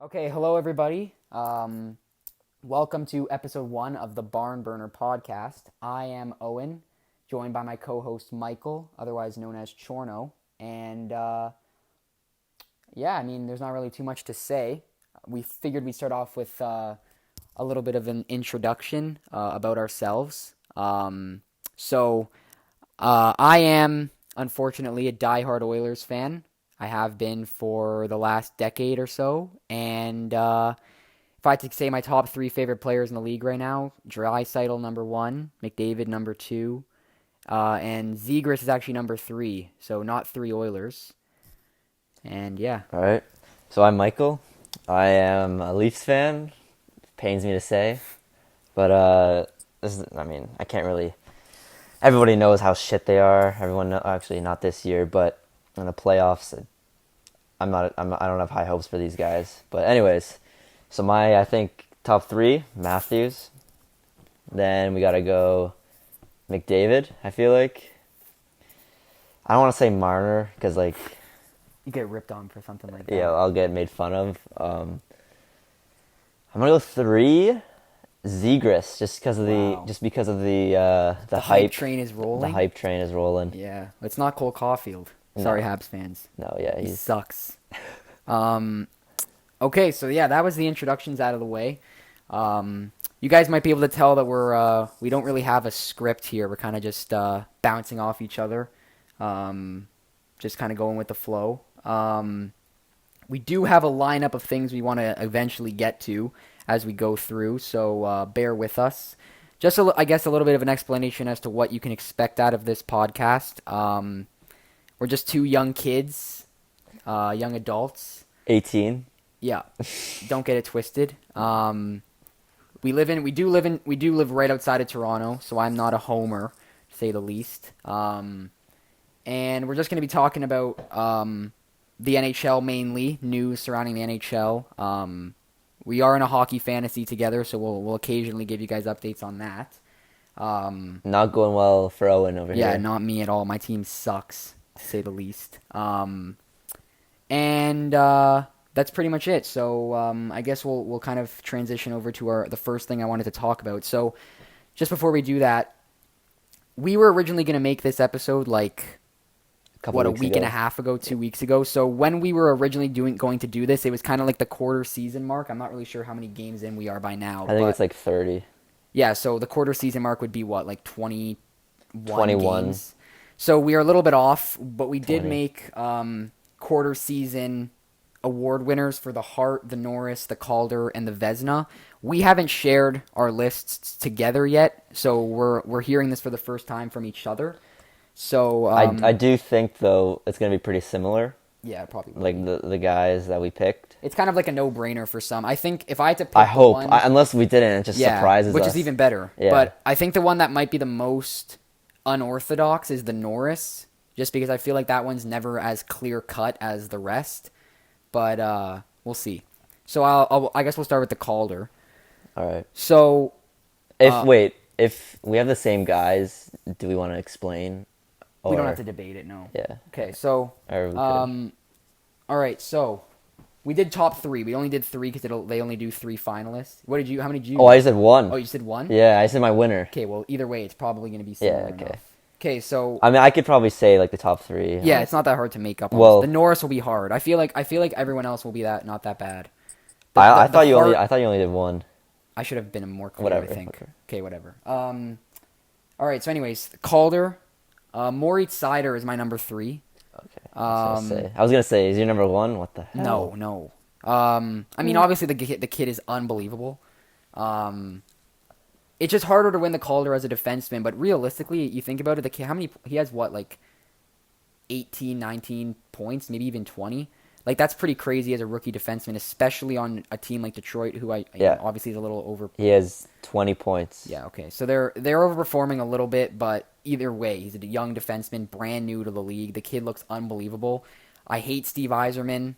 Okay, hello everybody. Welcome to episode 1 of the Barnburner Podcast. I am Owen, joined by my co-host Michael, otherwise known as Chorno. And there's not really too much to say. We figured we'd start off with a little bit of an introduction about ourselves. I am, unfortunately, a diehard Oilers fan. I have been for the last decade or so. And if I had to say my top 3 favorite players in the league right now, Draisaitl number 1, McDavid number 2, and Zegras is actually number 3. So not 3 Oilers. And yeah. All right. So I'm Michael. I am a Leafs fan. Pains me to say, but I can't really. Everybody knows how shit they are. Actually not this year, but in the playoffs, I don't have high hopes for these guys. But anyways, so I think top three: Matthews. Then we gotta go McDavid. I feel like I don't want to say Marner because You get ripped on for something like that. yeah, I'll get made fun of. I'm gonna go 3, Zegras, Wow. just because of the hype. Train is The rolling. hype train is rolling. Yeah. It's not Cole Caulfield. Sorry, No, Habs fans. no, yeah, He he's sucks. Um, okay, so yeah, that was the introductions out of the way. You guys might be able to tell that we don't really have a script here. We're kind of just bouncing off each other, just kind of going with the flow. We do have a lineup of things we want to eventually get to as we go through, so bear with us. Just, I guess, a little bit of an explanation as to what you can expect out of this podcast. We're just 2 young kids, young adults. 18. Yeah, don't get it twisted. We do live right outside of Toronto, so I'm not a homer, to say the least. And we're just going to be talking about the NHL mainly, news surrounding the NHL. We are in a hockey fantasy together, so we'll occasionally give you guys updates on that. Not going well for Owen over Yeah, here. not me at all. My team sucks, to say the least. And that's pretty much it. So I guess we'll kind of transition over to the first thing I wanted to talk about. So just before we do that, we were originally going to make this episode like A couple a weeks week and a ago. half ago, 2 weeks ago. So when we were originally going to do this, it was kind of like the quarter season mark. I'm not really sure how many games in we are by now, I think it's but like 30. yeah. So the quarter season mark would be what, like 21 21, games. So we are a little bit off, but we did 20. make quarter season award winners for the Hart, the Norris, the Calder, and the Vezina. We haven't shared our lists together yet, so we're hearing this for the first time from each other. So I do think though it's gonna be pretty similar. yeah, it probably will Like be. the guys that we picked. It's kind of like a no-brainer for some. I think if I had to I pick the hope, one, unless we didn't, it just yeah, surprises which us. is even better. Yeah. But I think the one that might be the most unorthodox is the Norris, just because I feel like that one's never as clear cut as the rest. But we'll see. So I guess we'll start with the Calder. All right. So If uh, wait, if we have the same guys, do we want to explain we don't have or to debate it, no. yeah? Okay, so Or we could. um, all right, so we did top 3. We only did 3 because they only do 3 finalists. What did you? How many did you? Oh, I said one. Oh, you said 1. Yeah, I said my winner. Okay, well, either way, it's probably going to be Yeah, similar okay. enough. Okay, so I mean, I could probably say like the top three. yeah, it's not that hard to make up. Honestly. The Well, Norris will be hard. I feel like everyone else will be not that bad. I thought Hart, I thought you only did one. I should have been more clear. Whatever. I think. Whatever. Okay, whatever. All right. So, anyways, Calder, Moritz Seider is my number 3. Okay. Um, I was gonna say, is your number one? What the hell? no. I mean, obviously the kid is unbelievable. It's just harder to win the Calder as a defenseman, but realistically, you think about it, the kid, how many he has what, like 18, 19 points, maybe even 20. Like that's pretty crazy as a rookie defenseman, especially on a team like Detroit, who Yeah. obviously is a little over. He has 20 points. Yeah, okay, so they're overperforming a little bit, but either way, he's a young defenseman, brand new to the league. The kid looks unbelievable. I hate Steve Yzerman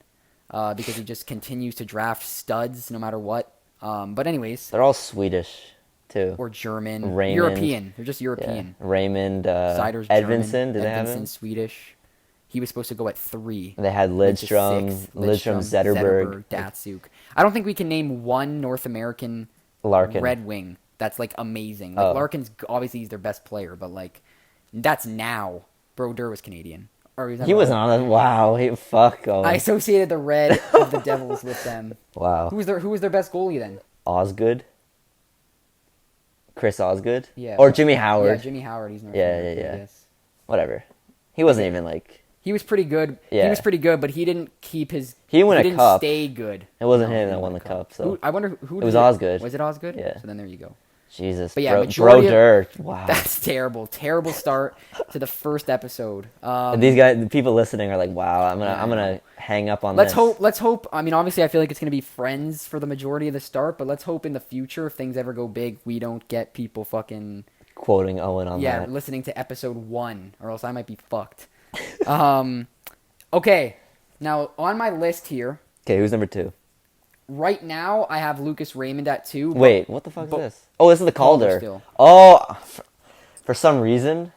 because he just continues to draft studs no matter what. But anyways, They're all Swedish, too. or German, Raymond. European. They're just Yeah. European. Raymond. Cider's Edvinson. German. Did they have Edvinson him? Swedish. He was supposed to go at 3. They had Went to Lidstrom, 6. Zetterberg, Datsuk. I don't think we can name one North American Larkin. Red Wing that's like amazing. Like Oh. Larkin's obviously he's their best player, but like that's now. Brodeur was Canadian. Or He wasn't on it. Wow. Fuck. I associated the red of the Devils with them. Wow. Who was their best goalie then? Osgood. Chris Osgood. Yeah. Or Jimmy Howard. Yeah, Jimmy Howard. He's North Yeah, American, yeah. I guess. Whatever. He wasn't even like. He was pretty good. Yeah. He was pretty good, but he didn't keep his. He won a didn't cup. stay good. It wasn't No, him he that didn't won win the cup. So I wonder who. it was Osgood. Was it Osgood? Yeah. So then there you go. Jesus. But yeah, majority of- Brodeur. Wow. That's terrible. Terrible start to the first episode. These guys, the people listening are like, wow. I'm Yeah, I gonna hang up on Let's this. hope. Let's hope. I mean, obviously, I feel like it's gonna be friends for the majority of the start, but let's hope in the future, if things ever go big, we don't get people fucking Quoting Owen on that. listening to episode 1, or else I might be fucked. Okay, now on my list here, Okay, who's number 2? right now I have Lucas Raymond at 2. but- Wait, what the fuck is but- this? Oh, this is the Calder Calder. still. Oh, for some reason,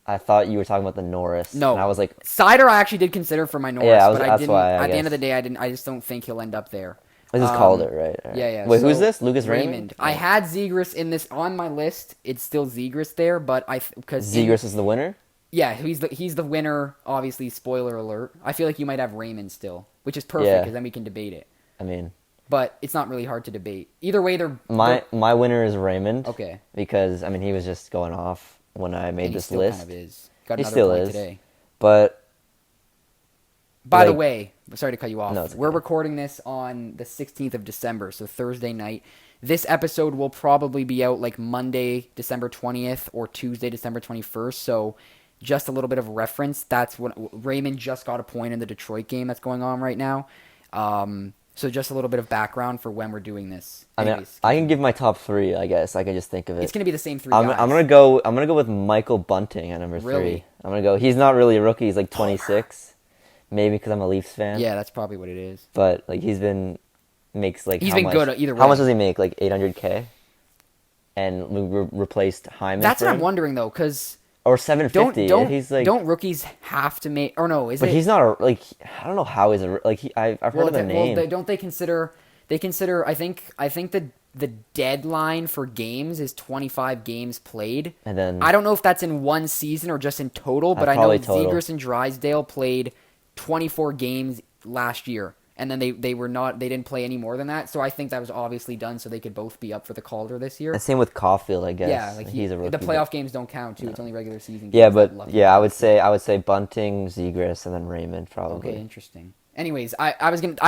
I thought you were talking about the Norris. No, And I was like, Cider I actually did consider for my Norris, Yeah, but I that's didn't. why, I at the end of guess. the day, I didn't. I just don't think he'll end up there. this is Calder, right? All right. Yeah. Wait, so who's this? Lucas Raymond? I had Zegras in this on my list. It's still Zegras there, but because Zegras is the winner? yeah, he's the winner. Obviously, spoiler alert. I feel like you might have Raymond still, which is perfect Yeah. because then we can debate it. I mean, But it's not really hard to debate. Either way, my winner is Raymond. okay. Because, I mean, he was just going off when I made And he this still list. kind of is. Got He another still point is. today. But, By the like- way, sorry to cut you off. No, it's We're okay. recording this on the 16th of December, so Thursday night. This episode will probably be out like Monday, December 20th, or Tuesday, December 21st. So just a little bit of reference. That's when Raymond just got a point in the Detroit game that's going on right now. So just a little bit of background for when we're doing this. I mean, Anyways, I can give my top 3, I guess. I can just think of it. it's going to be the same 3 I'm guys. gonna go with Michael Bunting at number 3. Really? I'm gonna go. He's not really a rookie. He's like 26, maybe because I'm a Leafs fan. Yeah, that's probably what it is. But like makes like He's how been much, good either way. How much does he make? Like 800K, and we replaced Hyman. That's for what I'm him? wondering though, because Or 750. He's like, don't rookies have to make? Or no, is but it? he's not a like. I don't know how he's a like. I've heard of the name. Don't they consider? They consider. I think the deadline for games is 25 games played. And then I don't know if that's in one season or just in total, but I know probably total. Zegras and Drysdale played 24 games last year, and then they didn't play any more than that. So I think that was obviously done so they could both be up for the Calder this year. And same with Caulfield, I guess. Yeah, like he's a rookie. the playoff games don't count too. It's only regular season games. Yeah, that but lucky yeah, I guys. would say Bunting, Zegras, and then Raymond probably. Okay, interesting. Anyways, I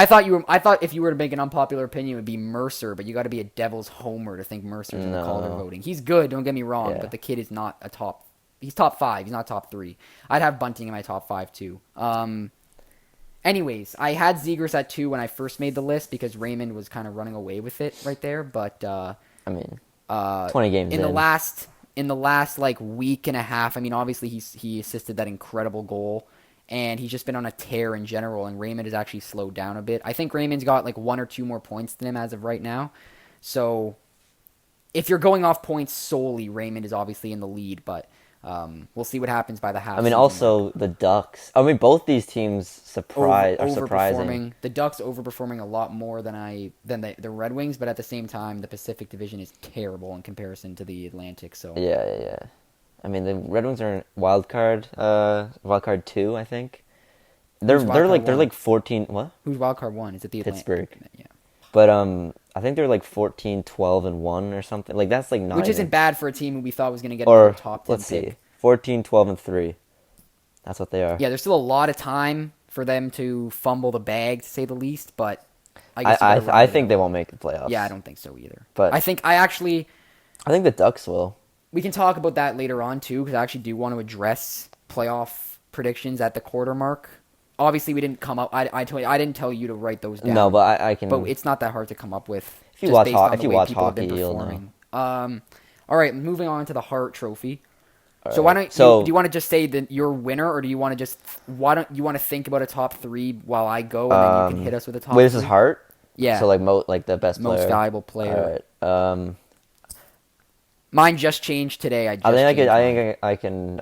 thought if you were to make an unpopular opinion, it would be Mercer, but you got to be a Devils homer to think Mercer's in the No. Calder voting. He's good, don't get me wrong, Yeah. but the kid is not a top. He's top 5. He's not top 3. I'd have Bunting in my top 5 too. Anyways, I had Zegras at 2 when I first made the list because Raymond was kind of running away with it right there, but I mean, 20 games in the last like week and a half, I mean, obviously he assisted that incredible goal, and he's just been on a tear in general, and Raymond has actually slowed down a bit. I think Raymond's got like 1 or 2 more points than him as of right now. So if you're going off points solely, Raymond is obviously in the lead, but we'll see what happens by the half. I mean, season also mark. the Ducks. I mean, both these teams are surprising. Overperforming. The Ducks overperforming a lot more than the Red Wings, but at the same time, the Pacific Division is terrible in comparison to the Atlantic. So Yeah. I mean, the Red Wings are in wild card 2, I think. They're Who's wild card they're one? like 14. What? who's wild card 1? Is it the Atlantic? Pittsburgh. Yeah. But I think they're like 14, 12, and 1 or something. Like that's like not Which isn't even- bad for a team who we thought was going to get Or a top 10 let's pick. see, 14, 12, and 3. That's what they are. Yeah, there's still a lot of time for them to fumble the bag, to say the least. But I guess you gotta ride I it think out. they won't make the playoffs. Yeah, I don't think so either. But- I think the Ducks will. we can talk about that later on too, because I actually do want to address playoff predictions at the quarter mark. Obviously, we didn't come up. I didn't tell you to write those down. No, but I can. But it's not that hard to come up with. If you just watch based ho- on if the you way watch people have been hockey, you'll know. performing. All right, moving on to the Hart Trophy. All So right. why don't So- do you want to just say that your winner, or do you want to you want to think about a top 3 while I go, and then you can hit us with a top? Wait, this is 3? Hart. Yeah. So like the best Most player. valuable player. All right. Mine just changed today. I I think can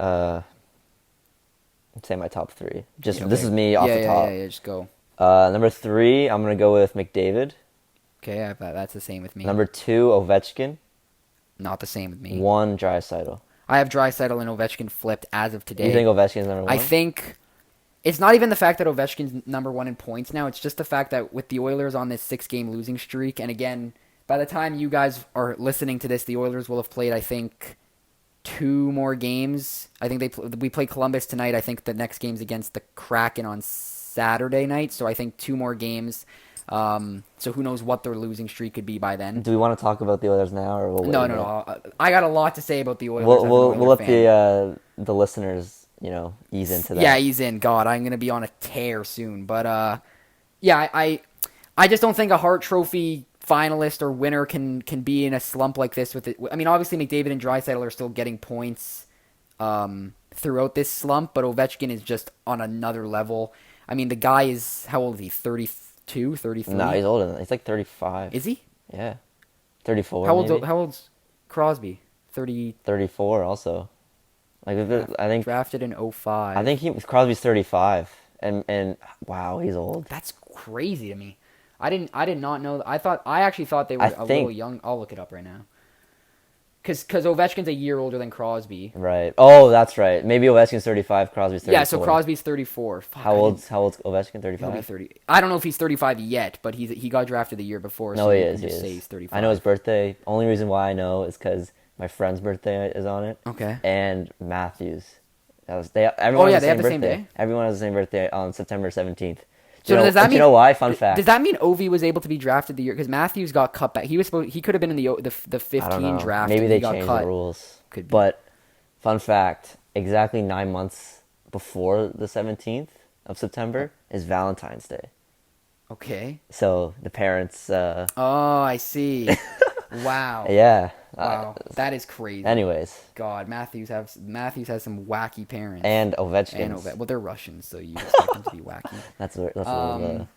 say my top three. Just Yeah, this okay. is me off the top. Yeah. Just go. Number 3, I'm gonna go with McDavid. Okay, that's the same with me. Number 2, Ovechkin. Not the same with me. 1, Draisaitl. I have Draisaitl and Ovechkin flipped as of today. You think Ovechkin's number 1? I think it's not even the fact that Ovechkin's number 1 in points now. It's just the fact that with the Oilers on this 6-game losing streak, and again, by the time you guys are listening to this, the Oilers will have played, I think, 2 more games. I think we play Columbus tonight. I think the next game's against the Kraken on Saturday night. So I think 2 more games. So who knows what their losing streak could be by then. Do we want to talk about the Oilers now, or we'll wait? No. I got a lot to say about the Oilers. We'll let fan. the listeners, ease into that. Yeah, ease in. God, I'm gonna be on a tear soon. But yeah, I just don't think a Hart Trophy finalist or winner can be in a slump like this with it. I mean, obviously McDavid and Draisaitl are still getting points throughout this slump, but Ovechkin is just on another level. I mean, the guy is, how old is he? 32, 33? No, he's older than that. He's like 35. Is he? Yeah. 34 How maybe? old's Crosby? 34 also. Like I think drafted in 05. I think Crosby's 35 and wow, he's old. That's crazy to me. I did not know. I actually thought they were little young. I'll look it up right now. Because Ovechkin's a year older than Crosby. Right. Oh, that's right. Maybe Ovechkin's 35, Crosby's 34. Yeah, so Crosby's 34. Fuck, How old's Ovechkin? 35? He'll be 30. I don't know if he's 35 yet, but he got drafted the year before. No, so he you is. can He just say is. he's 35. I know his birthday. Only reason why I know is because my friend's birthday is on it. Okay. And Matthews. Everyone they has have the birthday. same day? Everyone has the same birthday on September 17th. So does that mean? You know why? Fun fact. Does that mean Ovi was able to be drafted the year because Matthews got cut back? He could have been in the 15 I don't know. draft. Maybe and they he got changed cut. the rules. Could be. But fun fact: exactly 9 months before the 17th of September is Valentine's Day. Okay. So the parents. Oh, I see. Wow. Yeah. Wow, that is crazy. Anyways. God, Matthews has some wacky parents. And Ovechkin. Well, they're Russians, so you expect them to be wacky. That's a little.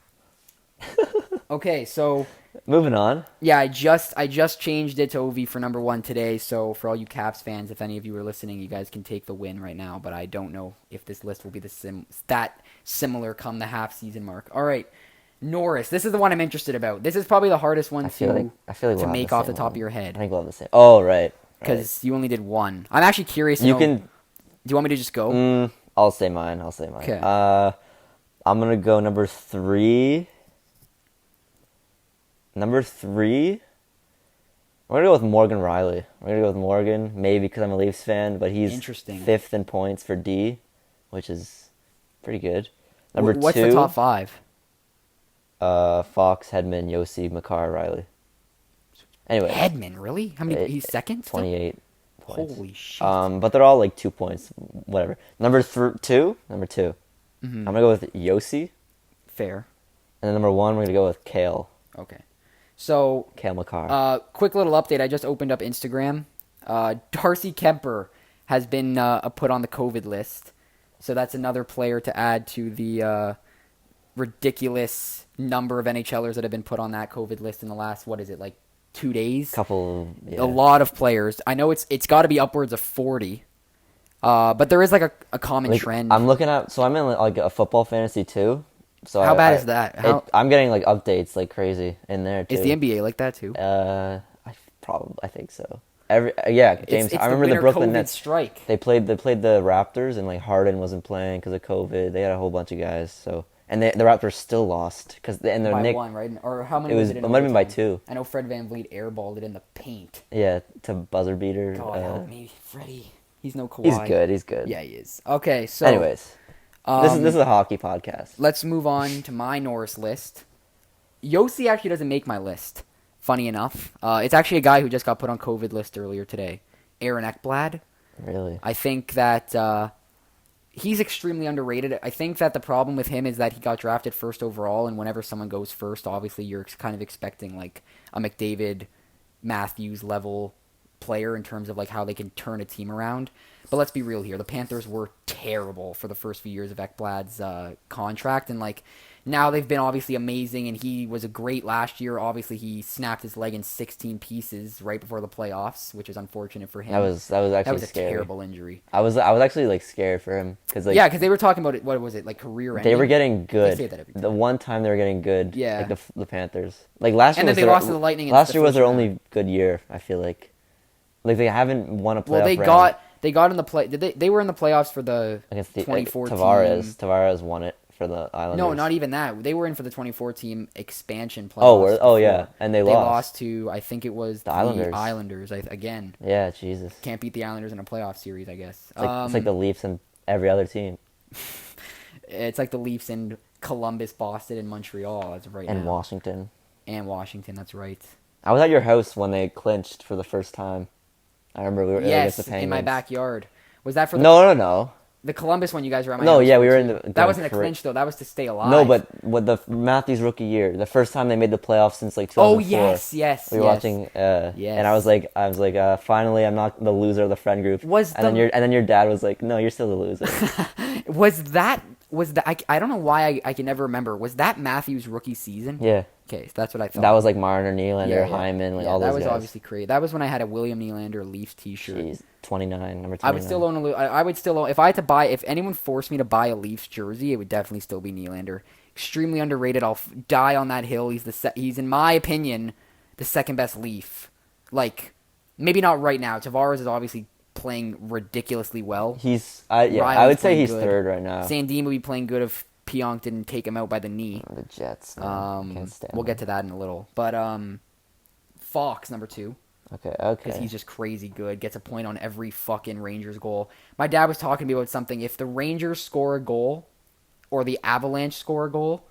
Okay, so moving on. Yeah, I just changed it to OV for number 1 today. So for all you Caps fans, if any of you are listening, you guys can take the win right now. But I don't know if this list will be that similar come the half season mark. All right. Norris, this is the one I'm interested about. This is probably the hardest one to make off the top of your head. I think we'll have the same. Oh, right. Because you only did 1. I'm actually curious. Do you want me to just go? I'll say mine. Okay. I'm gonna go number 3. Number 3. We're gonna go with Morgan Riley. We're gonna go with Morgan, maybe because I'm a Leafs fan, but he's 5th in points for D, which is pretty good. Number 2. What's the top 5? Fox, Hedman, Yossi, Makar, Riley. Anyway. Hedman, really? How many? He's second? 28 points. Holy shit. But they're all like 2 points, whatever. Number 2. Mm-hmm. I'm gonna go with Yossi. Fair. And then number 1, we're gonna go with Kale. Okay. So. Kale Makar. Quick little update. I just opened up Instagram. Darcy Kemper has been put on the COVID list. So that's another player to add to the ridiculous number of NHLers that have been put on that COVID list in the last, 2 days? Yeah. A lot of players. I know it's got to be upwards of 40. But there is a common trend. I'm looking at, so I'm in a football fantasy too. So how bad is that? I'm getting updates like crazy in there too. Is the NBA like that too? I think so. James. I remember the Brooklyn Nets strike. They played the Raptors and Harden wasn't playing because of COVID. They had a whole bunch of guys. So the Raptors still lost by one, right? Or how many? It might have been by 2. I know Fred VanVleet airballed it in the paint. Yeah, to buzzer beater. God help me, Freddie. He's no Kawhi. He's good. Yeah, he is. Okay, so anyways, this is a hockey podcast. Let's move on to my Norris list. Yossi actually doesn't make my list. Funny enough, it's actually a guy who just got put on COVID list earlier today. Aaron Ekblad. Really? I think that he's extremely underrated. I think that the problem with him is that he got drafted first overall, and whenever someone goes first, obviously you're kind of expecting a McDavid, Matthews level player in terms of how they can turn a team around. But let's be real here. The Panthers were terrible for the first few years of Ekblad's contract, and Now they've been obviously amazing, and he was a great last year. Obviously, he snapped his leg in 16 pieces right before the playoffs, which is unfortunate for him. That was actually That was a scary. terrible injury. I was actually like scared for him because like Yeah, because they were talking about it. What was it, like career ending? they were getting good. They say that every time. The one time they were getting good, Yeah. like the Panthers. Like last year And then was they their, lost to the Lightning in Last the year was first their round. only good year. I feel like they haven't won a playoff Well, round they got in the play. They were in the playoffs for the against the 2014. Tavares won it for the Islanders. No, not even that. They were in for the 2014 expansion playoffs. Yeah, and they They lost. lost to, I think it was the Islanders. Again, Yeah, Jesus. can't beat the Islanders in a playoff series, I guess. It's like the Leafs and every other team. It's like the Leafs in Columbus, Boston, and Montreal. That's right. And now. Washington. And Washington. That's right. I was at your house when they clinched for the first time. I remember we were against the Penguins. In my backyard. Was that for the No. the Columbus one? You guys were at my No, house. yeah, we for, were in too. the. That wasn't a clinch though. That was to stay alive. No, but with the Matthews rookie year, the first time they made the playoffs since like 2004. Oh yes. We were watching, and I was like, finally, I'm not the loser of the friend group. And then your dad was like, no, you're still the loser. Was that I don't know why I can never remember. Was that Matthews' rookie season? Yeah. Okay, so that's what I thought. That was like Marner, Nylander, Hyman, like all those guys. That was obviously crazy. That was when I had a William Nylander Leafs t-shirt. Jeez, 29, number 29. I would still own I would still own, if I had to buy, if anyone forced me to buy a Leafs jersey, it would definitely still be Nylander. Extremely underrated. I'll die on that hill. He's in my opinion the second best Leaf. Like, maybe not right now. Tavares is obviously playing ridiculously well. I would say he's third right now. Sandin would be playing good if Pionk didn't take him out by the knee. The Jets. Can't stand we'll them. get to that in a little. But Fox, number 2. Okay. Because he's just crazy good. Gets a point on every fucking Rangers goal. My dad was talking to me about something. If the Rangers score a goal or the Avalanche score a goal,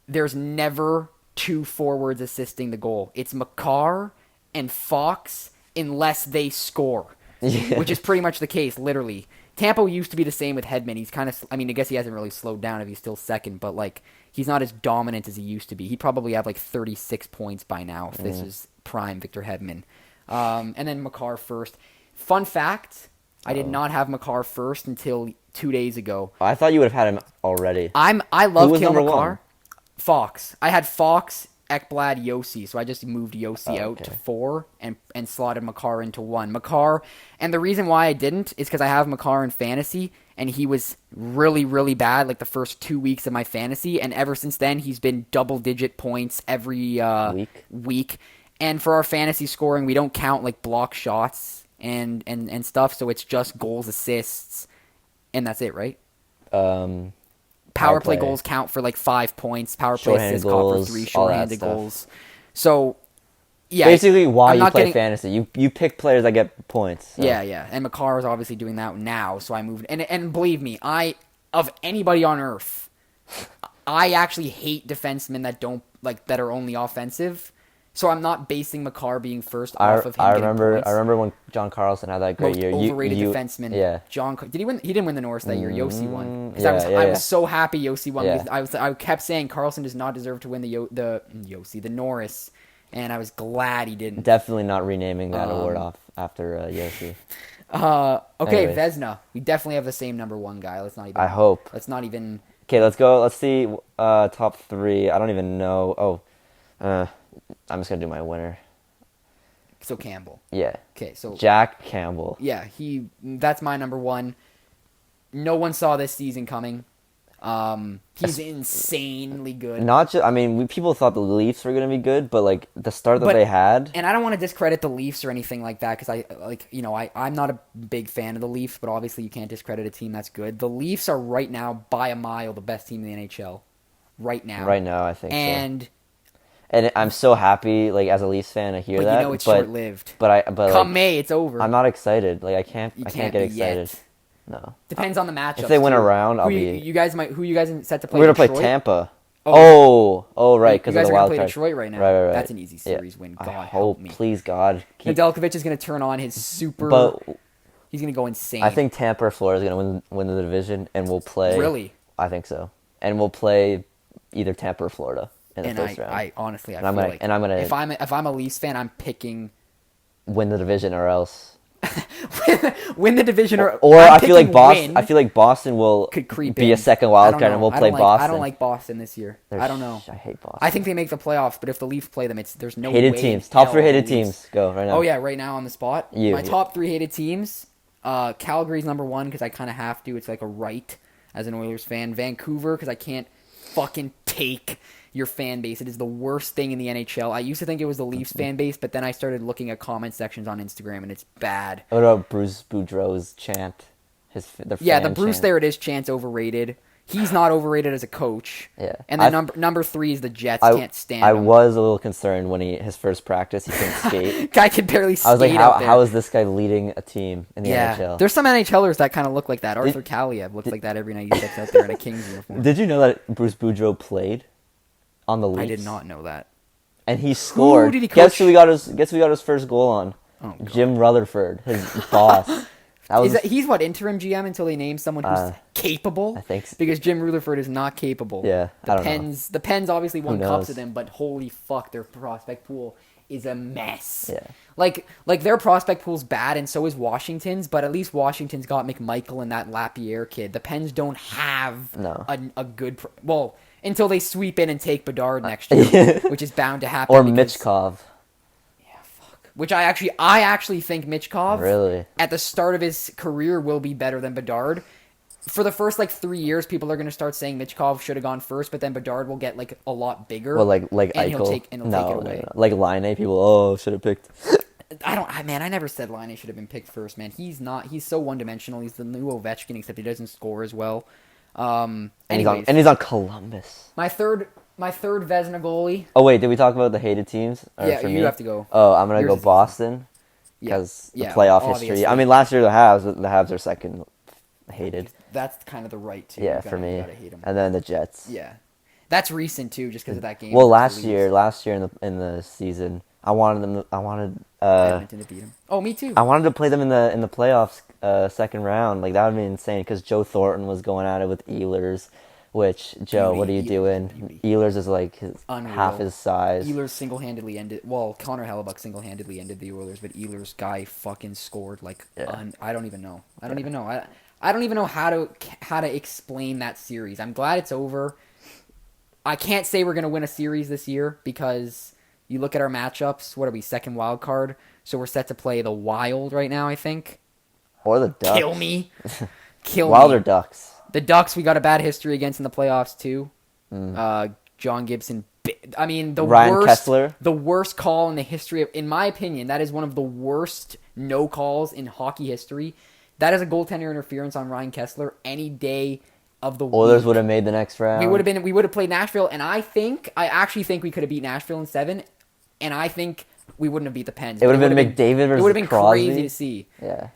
there's never 2 forwards assisting the goal. It's Makar and Fox unless they score, which is pretty much the case, literally. Tampa used to be the same with Hedman. He's kind of, I guess he hasn't really slowed down if he's still second, but like he's not as dominant as he used to be. He'd probably have like 36 points by now if this was prime Victor Hedman. And then Makar first. Fun fact, I did not have Makar first until 2 days ago. I thought you would have had him already. I love Kale number Makar. one? Fox. I had Fox, Ekblad, Yossi, so I just moved Yossi out to 4 and slotted Makar into 1. Makar, and the reason why I didn't is because I have Makar in fantasy, and he was really, really bad like the first 2 weeks of my fantasy, and ever since then he's been double-digit points every week. And for our fantasy scoring, we don't count like block shots and stuff, so it's just goals, assists, and that's it, right? Power play goals count for like 5 points. Power play assists count for 3 shorthanded goals. So, yeah. Basically, why you play fantasy. You pick players that get points. So. Yeah. And Makar is obviously doing that now, so I moved. And believe me, of anybody on earth, I actually hate defensemen that are only offensive. So I'm not basing Makar being first off of him I getting points. I remember when John Carlson had that great year. Overrated defenseman. Yeah. Did he win? He didn't win the Norris that year. Yossi won. Yeah, I was so happy Yossi won. Yeah. Because I kept saying Carlson does not deserve to win the Norris, and I was glad he didn't. Definitely not renaming that award off after Yossi. Okay, Anyways. Vezina. We definitely have the same number 1 guy. Let's not even. I hope. Let's not even. Okay, let's go. Let's see top 3. I don't even know. I'm just gonna do my winner. So Campbell. Yeah. Okay, so Jack Campbell. Yeah, that's my number 1. No one saw this season coming. He's insanely good. Not just. People thought the Leafs were gonna be good, but like the start that they had. And I don't want to discredit the Leafs or anything like that because I'm not a big fan of the Leafs, but obviously you can't discredit a team that's good. The Leafs are right now by a mile the best team in the NHL. Right now. Right now, I think. And I'm so happy, like as a Leafs fan, I hear that. But it's short-lived. But come May, it's over. I'm not excited. Like I can't get excited. Yet. No. Depends on the matchup. If they win a round, I'll be. Who you guys set to play? We're gonna Detroit? play Tampa. Oh, Right, because of the wild card. You guys are gonna play card. Detroit right now. Right. That's an easy series win. God I help hope, me. Please, God. Nedeljkovic is gonna turn on his super. But he's gonna go insane. I think Tampa or Florida is gonna win the division, and we'll play. Really? I think so, and we'll play either Tampa or Florida in the first round. I honestly, I'm gonna if I'm a Leafs fan, I'm picking win the division or else win the division, Or I'm I feel like picking Boston. win. I feel like Boston will Could creep be a in. second I wild don't card, and know. we'll play Boston. I don't like Boston this year. I don't know. I hate Boston. I think they make the playoffs, but if the Leafs play them, there's no Hated way teams. in Top hell 3 the hated Leafs- teams. Go right now. Oh yeah, right now on the spot. You, My yeah. top 3 hated teams. Calgary's number 1 because I kind of have to. It's like a right as an Oilers fan. Vancouver because I can't fucking take your fan base. It is the worst thing in the NHL. I used to think it was the Leafs fan base, but then I started looking at comment sections on Instagram, and it's bad. What about Bruce Boudreau's chant? The Bruce chant. there it is chant's overrated. He's not overrated as a coach. Yeah. And then number 3 is the Jets. Can't stand I him. was a little concerned when his first practice he couldn't skate. Guy could barely skate I was like, out there. how is this guy leading a team in the NHL? There's some NHLers that kind of look like that. Arthur Kaliev looks like that every night he steps out there in a Kings uniform. Did you know that Bruce Boudreau played on the Leafs? I did not know that. And he scored. did he Guess coach? who we got his first goal on? Oh, God. Jim Rutherford, his boss. He's what, interim GM until they name someone who's capable? I think so. Because Jim Rutherford is not capable. Yeah, I don't know. The Pens obviously won cups knows? with him, but holy fuck, their prospect pool is a mess. Yeah. Like their prospect pool's bad, and so is Washington's, but at least Washington's got McMichael and that Lapierre kid. The Pens don't have a good... until they sweep in and take Bedard next year, which is bound to happen. Or Michkov. Which I actually think Michkov Really? at the start of his career will be better than Bedard. For the first 3 years, people are going to start saying Michkov should have gone first, but then Bedard will get a lot bigger. Well, like and Eichel. he'll take it away. No. Like Line people, should have picked. I never said Laine should have been picked first, man. He's so one-dimensional. He's the new Ovechkin, except he doesn't score as well. And he's on Columbus. My third Vezina goalie. Oh wait, did we talk about the hated teams? Yeah, you have to go. Oh, I'm gonna Yours go is Boston because the playoff history. obviously. I mean, last year the Habs are second hated. That's kind of the right too. Yeah, for me. You gotta hate 'em. And then the Jets. Yeah, that's recent too, just because of that game. Well, versus last the year in the season, I wanted Edmonton to beat 'em. Oh, me too. I wanted to play them in the playoffs second round. Like that would be insane because Joe Thornton was going at it with Ehlers. Which, Joe, what are you doing? Ehlers is like half his size. Ehlers single-handedly ended... Well, Connor Hellebuck single-handedly ended the Oilers, but Ehlers guy fucking scored I don't even know. I don't even know how to explain that series. I'm glad it's over. I can't say we're going to win a series this year because you look at our matchups. What are we, second wild card? So we're set to play the Wild right now, I think. Or the Ducks. Kill me. Kill Wild me. or Ducks? The Ducks, we got a bad history against in the playoffs, too. John Gibson. I mean, Ryan Kessler. The worst call in the history of... In my opinion, that is one of the worst no calls in hockey history. That is a goaltender interference on Ryan Kessler any day of the week. Oilers would have made the next round. We would have played Nashville, and I actually think we could have beat Nashville in 7, and I think we wouldn't have beat the Pens. It would have been McDavid versus It would have been Crosby. crazy to see. Yeah.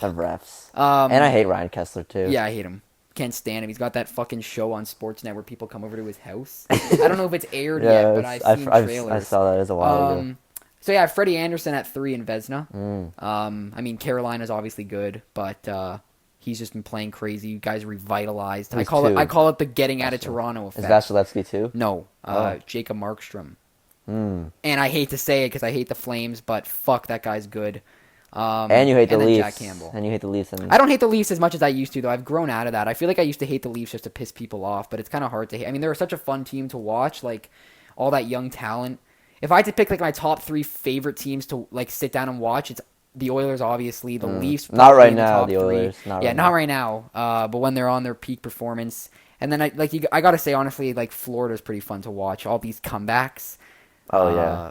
The refs. And I hate Ryan Kessler, too. Yeah, I hate him. Can't stand him. He's got that fucking show on Sportsnet where people come over to his house. I don't know if it's aired yet, but I've seen trailers. I saw that as a while ago. So yeah, Freddie Anderson at 3 in Vezina. I mean, Carolina's obviously good, but he's just been playing crazy. You guys revitalized. I call it the getting out of Toronto effect. Is Vasilevsky too? No, Jacob Markstrom. And I hate to say it because I hate the Flames, but fuck, that guy's good. And you hate the Leafs. Jack Campbell. And you hate the Leafs. I don't hate the Leafs as much as I used to, though. I've grown out of that. I feel like I used to hate the Leafs just to piss people off, but it's kind of hard to hate. I mean, they're such a fun team to watch, like all that young talent. If I had to pick like my top 3 favorite teams to like sit down and watch, it's the Oilers, obviously. The Leafs. Not right in the now. top The 3. Oilers. Not right now. But when they're on their peak performance, and then I gotta say honestly, like Florida's pretty fun to watch. All these comebacks. Oh yeah.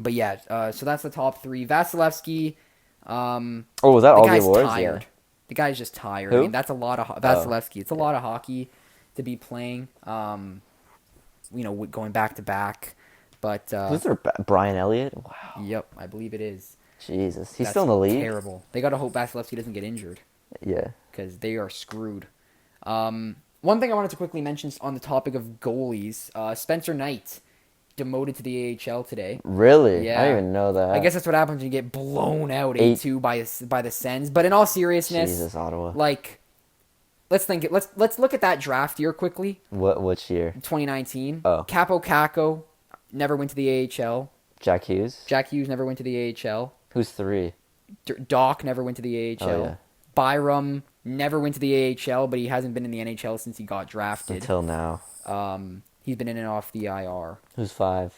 But yeah, so that's the top 3. Vasilevsky. Was that all the awards? Tired. Yeah. The guy's just tired. Who? I mean, that's a lot of Vasilevsky. It's a lot of hockey to be playing. Going back to back. But who's there? Brian Elliott? Wow. Yep, I believe it is. Jesus, he's still in the league. Terrible. They gotta hope Vasilevsky doesn't get injured. Yeah. Because they are screwed. One thing I wanted to quickly mention on the topic of goalies: Spencer Knight demoted to the AHL today. Really? Yeah. I didn't even know that. I guess that's what happens when you get blown out 8-2 by the Sens. But in all seriousness, Jesus, Ottawa. Like, let's look at that draft year quickly. Which year? 2019. Oh. Capo Caco never went to the AHL. Jack Hughes. Jack Hughes never went to the AHL. Who's 3? Doc never went to the AHL. Oh, yeah. Byram never went to the AHL, but he hasn't been in the NHL since he got drafted. Until now. He's been in and off the IR. Who's 5?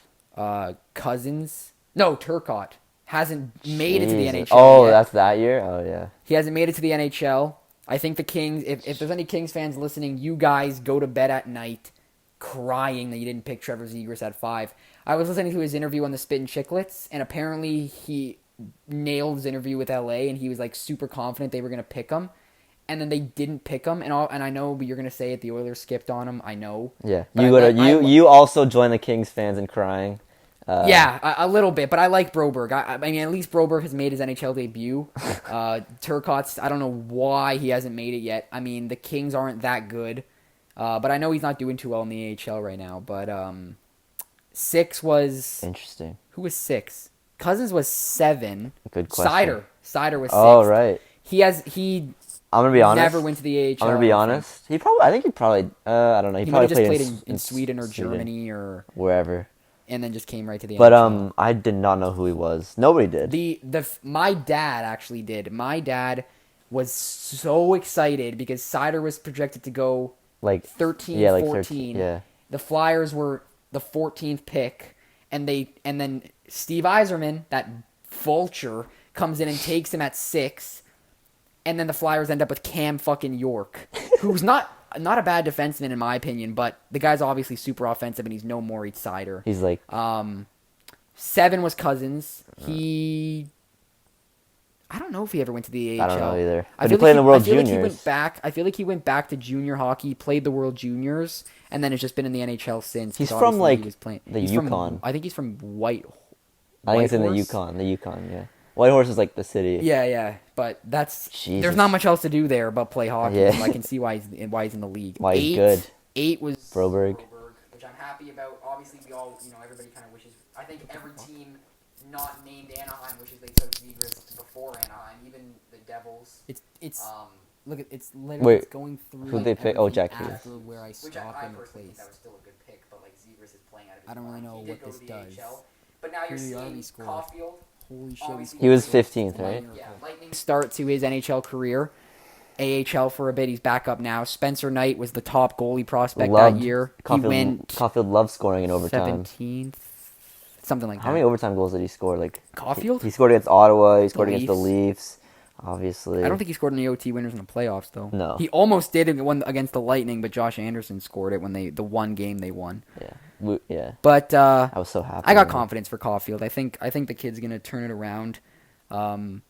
Cousins. No, Turcotte. Hasn't made it to the NHL Oh, yet. that's that year? Oh, yeah. He hasn't made it to the NHL. I think the Kings, if there's any Kings fans listening, you guys go to bed at night crying that you didn't pick Trevor Zegras at 5. I was listening to his interview on the Spit and Chicklets, and apparently he nailed his interview with LA, and he was like super confident they were going to pick him. And then they didn't pick him, and I know you're gonna say it. The Oilers skipped on him. I know. Yeah, you also join the Kings fans in crying. Yeah, a little bit, but I like Broberg. I mean, at least Broberg has made his NHL debut. Turcotte's, I don't know why he hasn't made it yet. I mean, the Kings aren't that good, but I know he's not doing too well in the AHL right now. But 6 was interesting. Who was 6? Cousins was 7. Good question. Sider was 6. Oh, right. I'm gonna be honest. Never went to the AHL. I'm gonna be honest. I think he probably. I don't know. He probably might have just played in Sweden or Germany or wherever, and then just came right to the. But NHL. I did not know who he was. Nobody did. My dad actually did. My dad was so excited because Sider was projected to go like 13, 14. 13, yeah. The Flyers were the 14th pick, and then Steve Yzerman, that vulture, comes in and takes him at 6. And then the Flyers end up with Cam fucking York, who's not a bad defenseman in my opinion, but the guy's obviously super offensive and he's no Moritz Seider. He's like 7 was Cousins. I don't know if he ever went to the AHL. I don't know either. But he played in the World Juniors. I feel like he went back to junior hockey, played the World Juniors, and then has just been in the NHL since. He's from like the Yukon. I think he's from White. I think it's in the Yukon. The Yukon, yeah. Whitehorse is like the city. Yeah, but Jesus. There's not much else to do there but play hockey. Yeah. So I can see why he's in the league. Why he's good. 8 was Broberg, which I'm happy about. Obviously, we all, everybody kind of wishes. I think every team not named Anaheim wishes they took Zegras before Anaheim. Even the Devils. It's look at it's literally going through. Who they pick? Oh, Jack Hughes. Where I stopped in the place. That was still a good pick, but like Zegras is playing out of his I don't really mind. know what this does. But now you're seeing Caulfield. Holy shit! He was 15th, right? Yeah, Lightning Start to his NHL career. AHL for a bit. He's back up now. Spencer Knight was the top goalie prospect that year. Caulfield loved scoring in overtime. 17th, something like that. How many overtime goals did he score? Like Caulfield? He scored against Ottawa. He scored against the Leafs. Obviously. I don't think he scored any OT winners in the playoffs though. No. He almost did it against the Lightning, but Josh Anderson scored it when the one game they won. Yeah. But I was so happy. I got confidence for Caulfield. I think the kid's gonna turn it around.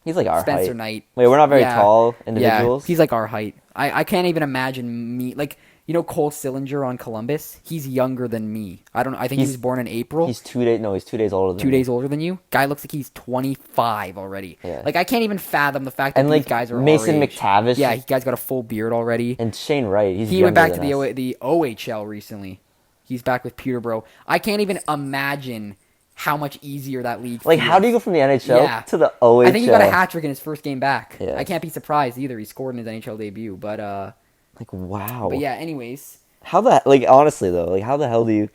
He's like our Spencer height. Knight. Wait, we're not very tall individuals. Yeah, he's like our height. I can't even imagine me like Cole Sillinger on Columbus. He's younger than me. I think he was born in April. He's 2 days. No, he's 2 days older than 2 days older than you. Guy looks like he's 25 already. Yeah. Like I can't even fathom the fact that these guys are Mason our age. McTavish. Yeah, he guy's got a full beard already. And Shane Wright. He went back to the OHL recently. He's back with Peterborough. I can't even imagine how much easier that league feels. Like, how do you go from the NHL to the OHL? I think he got a hat trick in his first game back. Yeah. I can't be surprised either. He scored in his NHL debut, but like, wow. But yeah, anyways. Honestly though, like how the hell do you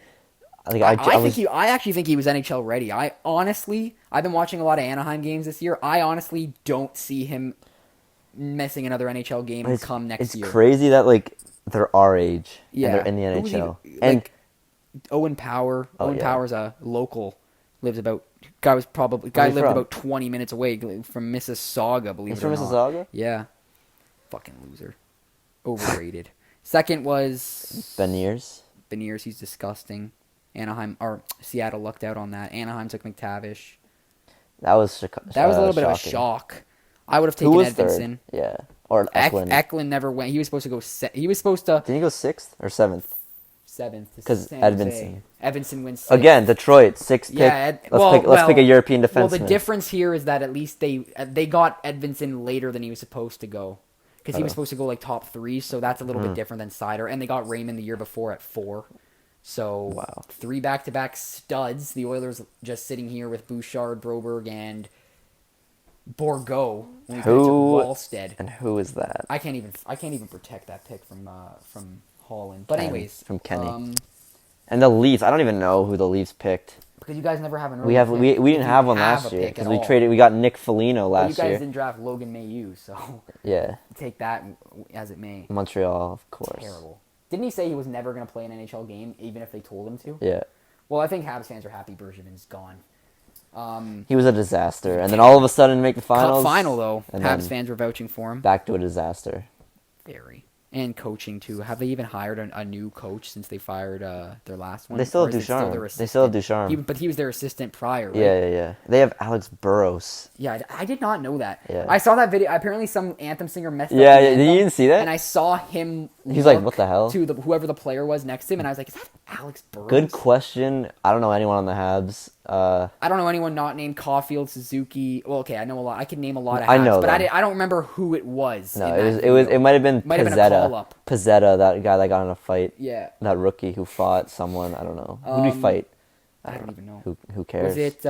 I actually think he was NHL ready. I've been watching a lot of Anaheim games this year. I honestly don't see him missing another NHL game come next year. It's crazy that like they're our age and they're in the NHL. Owen Power. Owen Power's a local. Lived about 20 minutes away from Mississauga. Believe it or not. He's from Mississauga? Yeah. Fucking loser. Overrated. Second was Beniers. He's disgusting. Seattle lucked out on that. Anaheim took McTavish. That was a little bit of a shock. I would have taken Edvinsson. Third? Yeah. Or Eklund. Eklund never went. He was supposed to go. He was supposed to. Did he go 6th or 7th? 7th. Because Edvinsson. Edvinsson wins 6th. Again, Detroit 6th pick. Yeah. Let's pick a European defenseman. Well, the difference here is that at least they got Edvinsson later than he was supposed to go. Because he was supposed to go like top 3, so that's a little bit different than Seider. And they got Raymond the year before at 4. So 3 back-to-back studs. The Oilers just sitting here with Bouchard, Broberg, and Bourgault. Wallstead. And who is that? I can't even protect that pick from Holland. But anyways, from Kenny. And the Leafs. I don't even know who the Leafs picked. Because you guys never have an early We have pick. we If didn't you have one have last a year pick at because we all. traded. We got Nick Foligno But you last guys year. didn't draft Logan Mailloux, so Yeah, take that as it may. Montreal, of course. Terrible. Didn't he say he was never going to play an NHL game, even if they told him to? Yeah, Well, I think Habs fans are happy Bergevin's gone. he was a disaster, and then all of a sudden make the Cup finals. final, though. and Habs then fans were vouching for him. back to a disaster. Very. And coaching, too. Have they even hired a new coach since they fired their last one? They still Or have is it still Ducharme. their They still have assistant? Ducharme. But he was their assistant prior, right? Yeah. They have Alex Burrows. Yeah, I did not know that. Yeah. I saw that video. Apparently, some anthem singer messed up. Yeah, the did you anthem, even see that? And I saw him. He's like, look "What the hell?" To whoever the player was next to him, and I was like, "Is that Alex Burrows?" Good question. I don't know anyone on the Habs. I don't know anyone not named Caulfield, Suzuki. Well, okay, I know a lot. I can name a lot of I Habs, know but them. I don't remember who it was. No, in it that was video. it might have been Might have been a Pizzetta. call-up. Pizzetta, that guy that got in a fight. Yeah, That rookie who fought someone. I don't know. Who did he fight? I don't even know. Who cares? Was it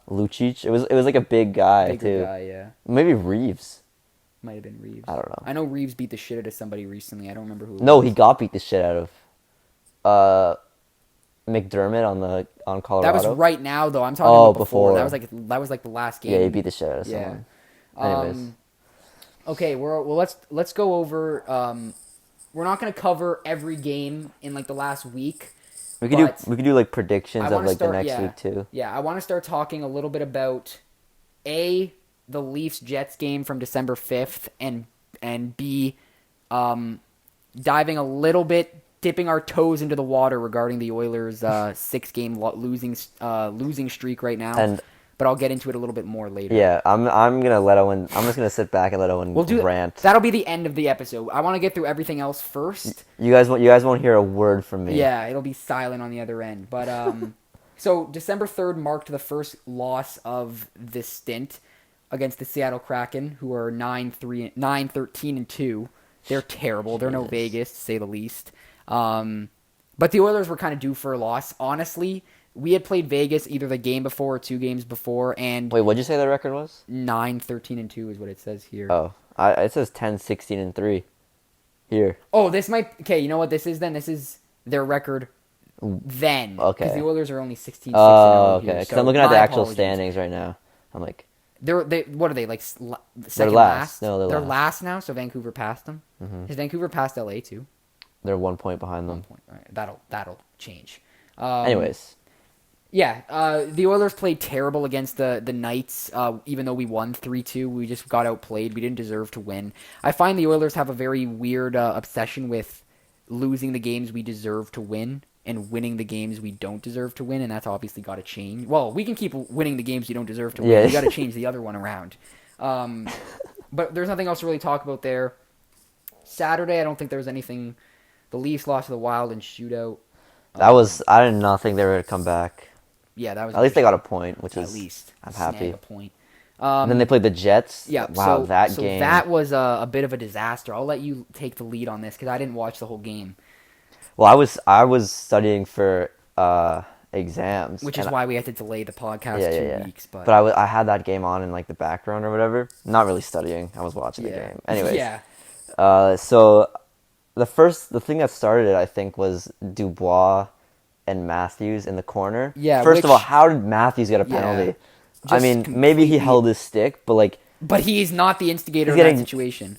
Lucic? It was like a big guy bigger too. guy? Yeah, Maybe Reeves. might have been Reeves. I don't know. I know Reeves beat the shit out of somebody recently. I don't remember who. It No, was. he got beat the shit out of McDermott on Colorado. That was right now, though. I'm talking Oh, about before. before. That was like the last game. Yeah, he beat the shit out of Yeah. someone. Anyways. Okay, let's go over. We're not gonna cover every game in like the last week. We could do like predictions I of wanna like start- the next yeah. week too. Yeah, I want to start talking a little bit about the Leafs Jets game from December 5th, and B, diving a little bit, dipping our toes into the water regarding the Oilers' 6-game losing streak right now. And but I'll get into it a little bit more later. yeah, I'm gonna let Owen. I'm just gonna sit back and let Owen We'll do rant. That'll be the end of the episode. I want to get through everything else first. You guys won't hear a word from me. Yeah, it'll be silent on the other end. But so December 3rd marked the first loss of this stint against the Seattle Kraken, who are 9-13-2. They're terrible. They're no Vegas, to say the least. But the Oilers were kind of due for a loss. Honestly, we had played Vegas either the game before or 2 games before, and Wait, what'd you say the record was? 9-13-2 is what it says here. Oh, it says 10-16-3 here. Oh, this might... Okay, you know what this is then? This is their record then. Okay. Because the Oilers are only 16-6-0 Oh, okay. here, Because so I'm looking at the my actual apologies. standings right now. I'm like, They what are they, like second last. No, they're they're last now, so Vancouver passed them. Has Vancouver passed LA too? they're 1 point behind them. 1 point. All right, that'll change. Anyways, Yeah, the Oilers played terrible against the Knights. Even though we won 3-2, we just got outplayed. We didn't deserve to win. I find the Oilers have a very weird obsession with losing the games we deserve to win and winning the games we don't deserve to win, and that's obviously got to change. Well, we can keep winning the games you don't deserve to win. Yeah. We got to change the other one around. But there's nothing else to really talk about there. Saturday, I don't think there was anything. The Leafs lost to the Wild in shootout. I did not think they were gonna come back. Yeah, that was At least they got a point, which at is least I'm snag happy. a point. And then they played the Jets. Yeah, Wow, so, that so game. that was a bit of a disaster. I'll let you take the lead on this because I didn't watch the whole game, Well, I was studying for exams, which is and why we had to delay the podcast yeah. 2 weeks. But, I had that game on in like the background or whatever. Not really studying. I was watching the yeah. game. Anyways, yeah, so the thing that started it, I think, was Dubois and Matthews in the corner. Yeah, First of which- all, how did Matthews get a Yeah. penalty? I Just mean, maybe he completely- held his stick, but like, but he's not the instigator He's of that getting- situation.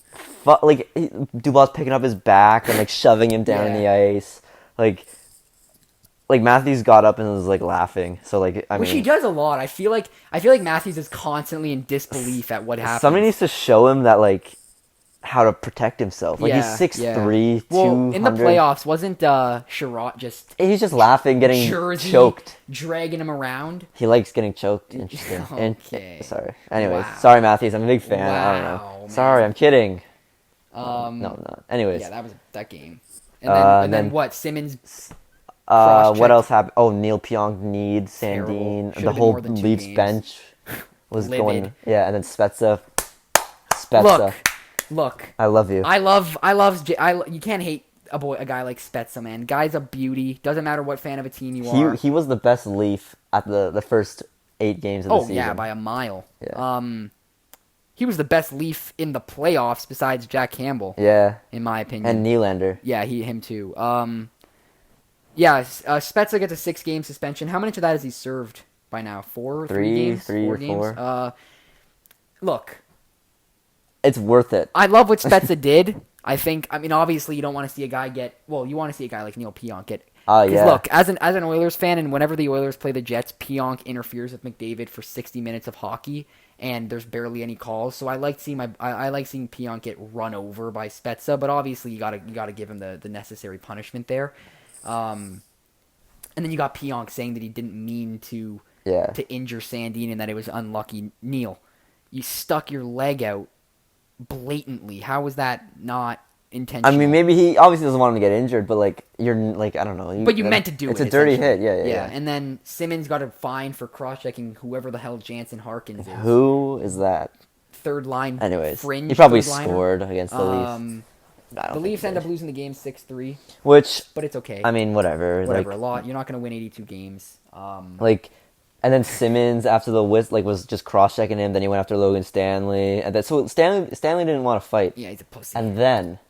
Dubois picking up his back and like shoving him down in the ice. Like Matthews got up and was like laughing. So like, I Which mean, he does a lot. I feel like Matthews is constantly in disbelief at what happens. somebody needs to show him that like how to protect himself. Like he's 6'3", Well, 200. in the playoffs, wasn't Sherratt just He's just laughing, getting Jersey choked. dragging him around? He likes getting choked. Interesting. Okay. Sorry. Anyways, Wow. sorry Matthews. I'm a big fan. I don't Wow, know. man. Sorry, I'm kidding. No, Um, I'm not. Anyways, Yeah, that was that game. And then what? Simmons. cross-checked. what else happened? Oh, Neil Pionk, Need, Terrible. Sandine, Should've the been whole more than 2 Leafs games. bench was Livid. going. Yeah, and then Spezza. Look. I love you. You can't hate a guy like Spezza, man. Guy's a beauty. Doesn't matter what fan of a team you are. He was the best Leaf at the first 8 games of the season. Yeah, by a mile. Yeah. He was the best Leaf in the playoffs besides Jack Campbell, Yeah, in my opinion. and Nylander. Yeah, him too. Spezza gets a 6-game suspension. How much of that has he served? by now? Three Three games? or Four games? four. Look, It's worth it. I love what Spezza did. I mean, obviously you don't want to see a guy get, well, you want to see a guy like Neil Pionk get, because Yeah. look, as an Oilers fan, and whenever the Oilers play the Jets, Pionk interferes with McDavid for 60 minutes of hockey, and there's barely any calls. So I like seeing Pionk get run over by Spezza, but obviously you gotta give him the necessary punishment there. And then you got Pionk saying that he didn't mean to injure Sandin and that it was unlucky. Neil, you stuck your leg out blatantly. How was that not intentional? I mean, maybe he obviously doesn't want him to get injured, but like I don't know. But you meant to do it. It's a dirty hit. Yeah. And then Simmons got a fine for cross-checking whoever the hell Jansen Harkins is. Who is that? Third line. Anyways, fringe he probably third liner. scored against the Leafs. The Leafs end up losing the game 6-3, which, but it's okay. I mean, whatever. Whatever. A lot. You're not going to win 82 games. And then Simmons after the was just cross checking him. Then he went after Logan Stanley, and so Stanley didn't want to fight. Yeah, he's a pussy. And then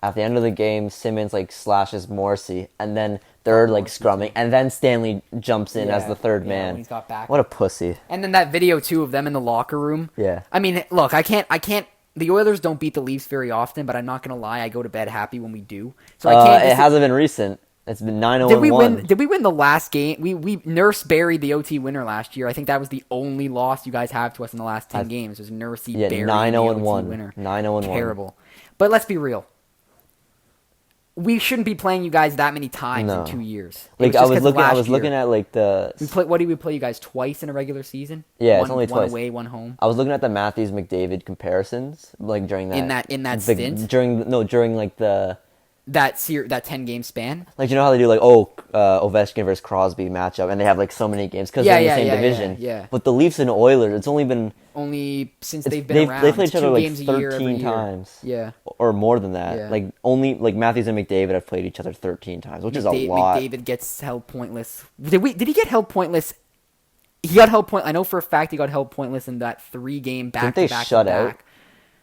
at the end of the game, Simmons slashes Morrissey, and then they're scrumming, and then Stanley jumps in as the third man. When he's got back. What a pussy! And then that video too of them in the locker room. Yeah. I mean, look, I can't. The Oilers don't beat the Leafs very often, but I'm not gonna lie, I go to bed happy when we do. So I can't. It hasn't been recent. It's been 9-0-1. Did we win the last game? We nurse buried the OT winner last year. I think that was the only loss you guys have to us in the last 10 games. Was Nursey burying the OT winner. 9-0-1. Terrible. But let's be real. We shouldn't be playing you guys that many times in 2 years. I was looking at the. What did we play you guys twice in a regular season? Yeah, it's only twice. One away, one home. I was looking at the Matthews McDavid comparisons during that in that stint during the. That 10-game span. You know how they do Ovechkin versus Crosby matchup, and they have so many games because they're in the same division. Yeah. But the Leafs and Oilers, it's only been since they've been around. They played each other 13 times. Yeah. Or more than that. Yeah. Only Matthews and McDavid have played each other 13 times, which is a lot. McDavid gets held pointless. Did he get held pointless? He got held point. I know for a fact he got held pointless in that 3-game back-to-back. Didn't they shut out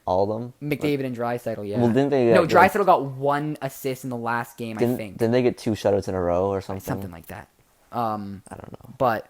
all of them? McDavid and Draisaitl, yeah. Well, didn't they? No, Draisaitl got 1 assist in the last game, I think. Didn't they get 2 shutouts in a row or something? Something like that. I don't know. But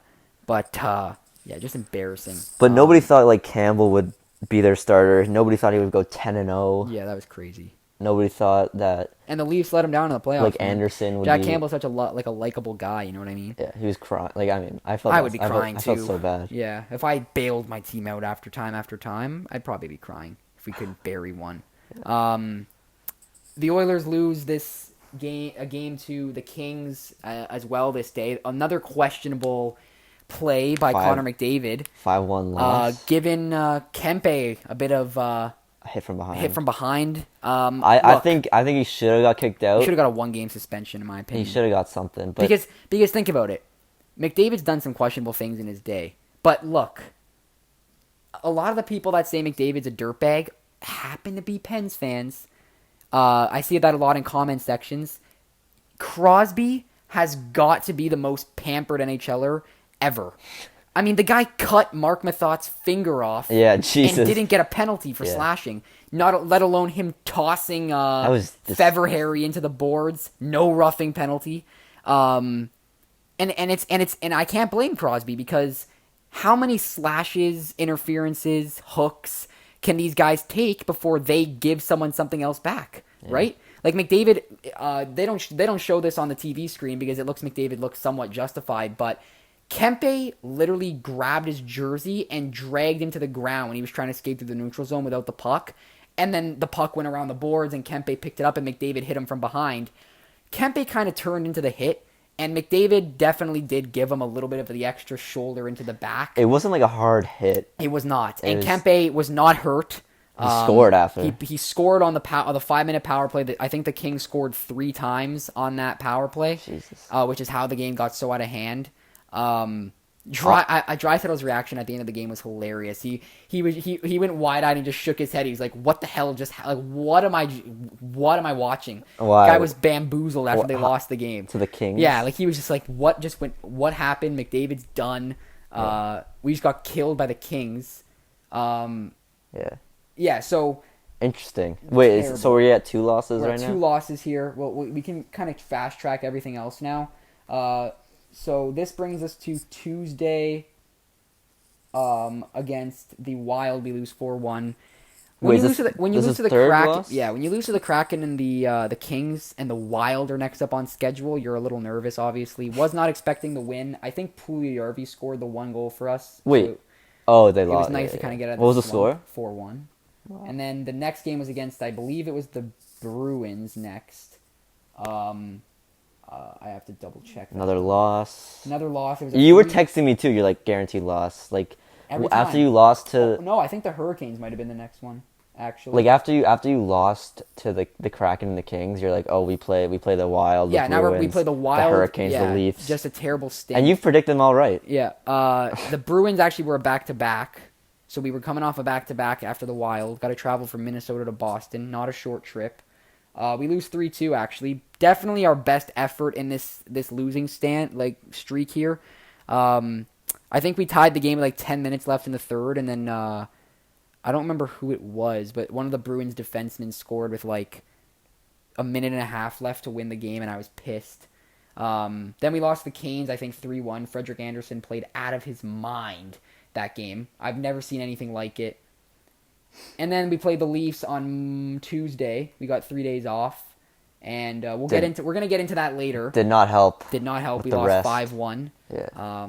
yeah, just embarrassing. But nobody thought Campbell would be their starter. Nobody thought he would go 10-0. Yeah, that was crazy. Nobody thought that. And the Leafs let him down in the playoffs. Anderson would. Jack Campbell's such a likable guy. You know what I mean? Yeah, he was crying. I would be crying too. I felt so bad. Yeah, if I bailed my team out after time, I'd probably be crying if we couldn't bury one. The Oilers lose this game to the Kings as well this day. Another questionable play by Connor McDavid. 5-1 loss. Giving Kempe a bit of a hit from behind. I think he should have got kicked out. He should have got a 1-game suspension, in my opinion. He should have got something. But because think about it. McDavid's done some questionable things in his day. But look, a lot of the people that say McDavid's a dirtbag happen to be Pens fans. I see that a lot in comment sections. Crosby has got to be the most pampered NHLer ever. I mean, the guy cut Mark Mathot's finger off. Yeah, Jesus. And didn't get a penalty for slashing. Let alone him tossing Feverhary into the boards. No roughing penalty. And I can't blame Crosby because how many slashes, interferences, hooks can these guys take before they give someone something else back, right? Like McDavid, they don't show this on the TV screen because McDavid looks somewhat justified, but Kempe literally grabbed his jersey and dragged him to the ground when he was trying to escape through the neutral zone without the puck, and then the puck went around the boards and Kempe picked it up and McDavid hit him from behind. Kempe kind of turned into the hit, and McDavid definitely did give him a little bit of the extra shoulder into the back. It wasn't a hard hit. It was not. Kempe was not hurt. He scored after. He scored on the 5-minute power play. I think the Kings scored 3 times on that power play. Jesus. Which is how the game got so out of draisaitl's reaction at the end of the game was hilarious. He went wide-eyed and just shook his head. He was like, "What the hell? What am I watching?" Why? The guy was bamboozled after they lost the game to the Kings. Yeah, he was just like, what happened? McDavid's done. We just got killed by the Kings. Yeah. So interesting. Wait, so we're at 2 losses right now? 2 losses here. Well, we can kind of fast track everything else now. So this brings us to Tuesday, Against the Wild, we lose 4-1. Wait, When you this lose is to the third Kraken, loss? yeah, when you lose to the Kraken and the Kings and the Wild are next up on schedule, you're a little nervous. Obviously, was not expecting the win. I think Puljujärvi scored the one goal for us. Wait. So Oh, they it was lost. nice Yeah, to kind of yeah. get out of What was the the slump. score? 4-1. And then the next game was against, I believe it was the Bruins next. I have to double check. Another loss. Another loss. It was a You were 3 texting me too. You're like guaranteed loss. Like every after time. you lost Oh, to no, I think the Hurricanes might have been the next one. Actually, like after you lost to the Kraken and the Kings, you're like, oh, we play the Wild. yeah. The Now we Bruins, play the Wild, the Hurricanes, yeah, the Leafs, just a terrible stink. and you've predicted them all right. Yeah. The Bruins actually were a back-to-back. So we were coming off a back-to-back after the Wild. Got to travel from Minnesota to Boston. Not a short trip. We lose 3-2, actually. Definitely our best effort in this losing streak here. I think we tied the game with like 10 minutes left in the third, and then I don't remember who it was, but one of the Bruins defensemen scored with like a minute and a half left to win the game, and I was pissed. Then we lost the Canes, I think 3-1. Frederick Anderson played out of his mind that game. I've never seen anything like it. And then we played the Leafs on Tuesday. We got 3 days off, and we're gonna get into that later. Did not help. Did not help. with We the lost rest. 5-1. Yeah.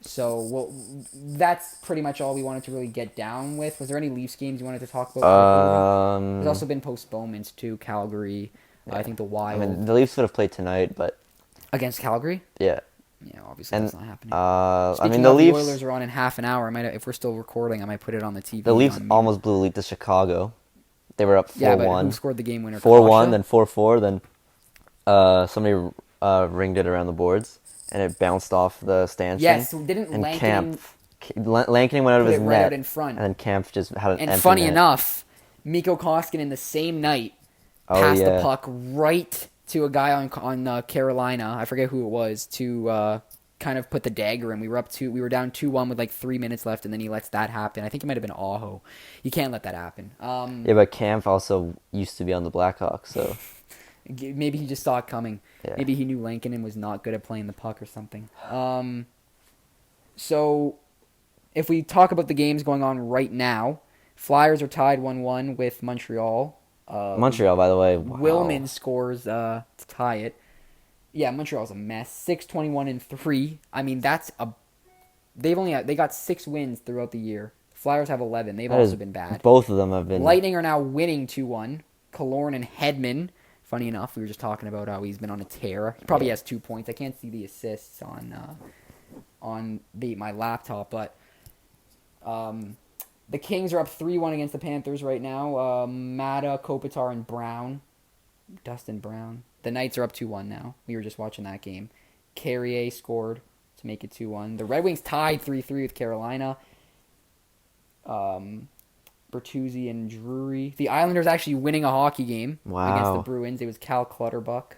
So that's pretty much all we wanted to really get down with. Was there any Leafs games you wanted to talk about? There's also been postponements too. Calgary, I think the Wild I mean, the Leafs would have played tonight, but against Calgary. yeah. Yeah, obviously And that's not happening. I Speaking mean, the of, Leafs. the Oilers are on in half an hour. If we're still recording, I might put it on the TV. The Leafs on mute. almost blew a lead to Chicago. They were up 4-1. Yeah, but who scored the game winner? 4-1, Kasha? then 4-4, then somebody ringed it around the boards, and it bounced off the stanchion. Yes, didn't and Lankin Lankin went out of put his it net, right out in front? and then Kampf just had an And empty funny net. enough, Mikko Koskinen the same night Oh, passed yeah. the puck right to a guy on Carolina. I forget who it was to kind of put the dagger in. We were down 2-1 with like 3 minutes left, and then he lets that happen. I think it might have been Aho. You can't let that happen. Yeah, but Kampf also used to be on the Blackhawks, so Maybe he just saw it coming. Yeah. Maybe he knew Lankinen was not good at playing the puck or something. So, if we talk about the games going on right now, Flyers are tied 1-1 with Montreal. Montreal, by the way, wow. Willman scores to tie it. Yeah, Montreal's a mess. 6-21-3. I mean, they got 6 wins throughout the year. Flyers have 11. They've That also is- been bad. Both of them have been. Lightning are now winning 2-1. Killorn and Hedman. Funny enough, we were just talking about how he's been on a tear. He probably has 2 points. I can't see the assists on my laptop, but the Kings are up 3-1 against the Panthers right now. Mata, Kopitar, and Brown. Dustin Brown. The Knights are up 2-1 now. We were just watching that game. Carrier scored to make it 2-1. The Red Wings tied 3-3 with Carolina. Bertuzzi and Drury. The Islanders actually winning a hockey game against the Wow. Bruins. It was Cal Clutterbuck.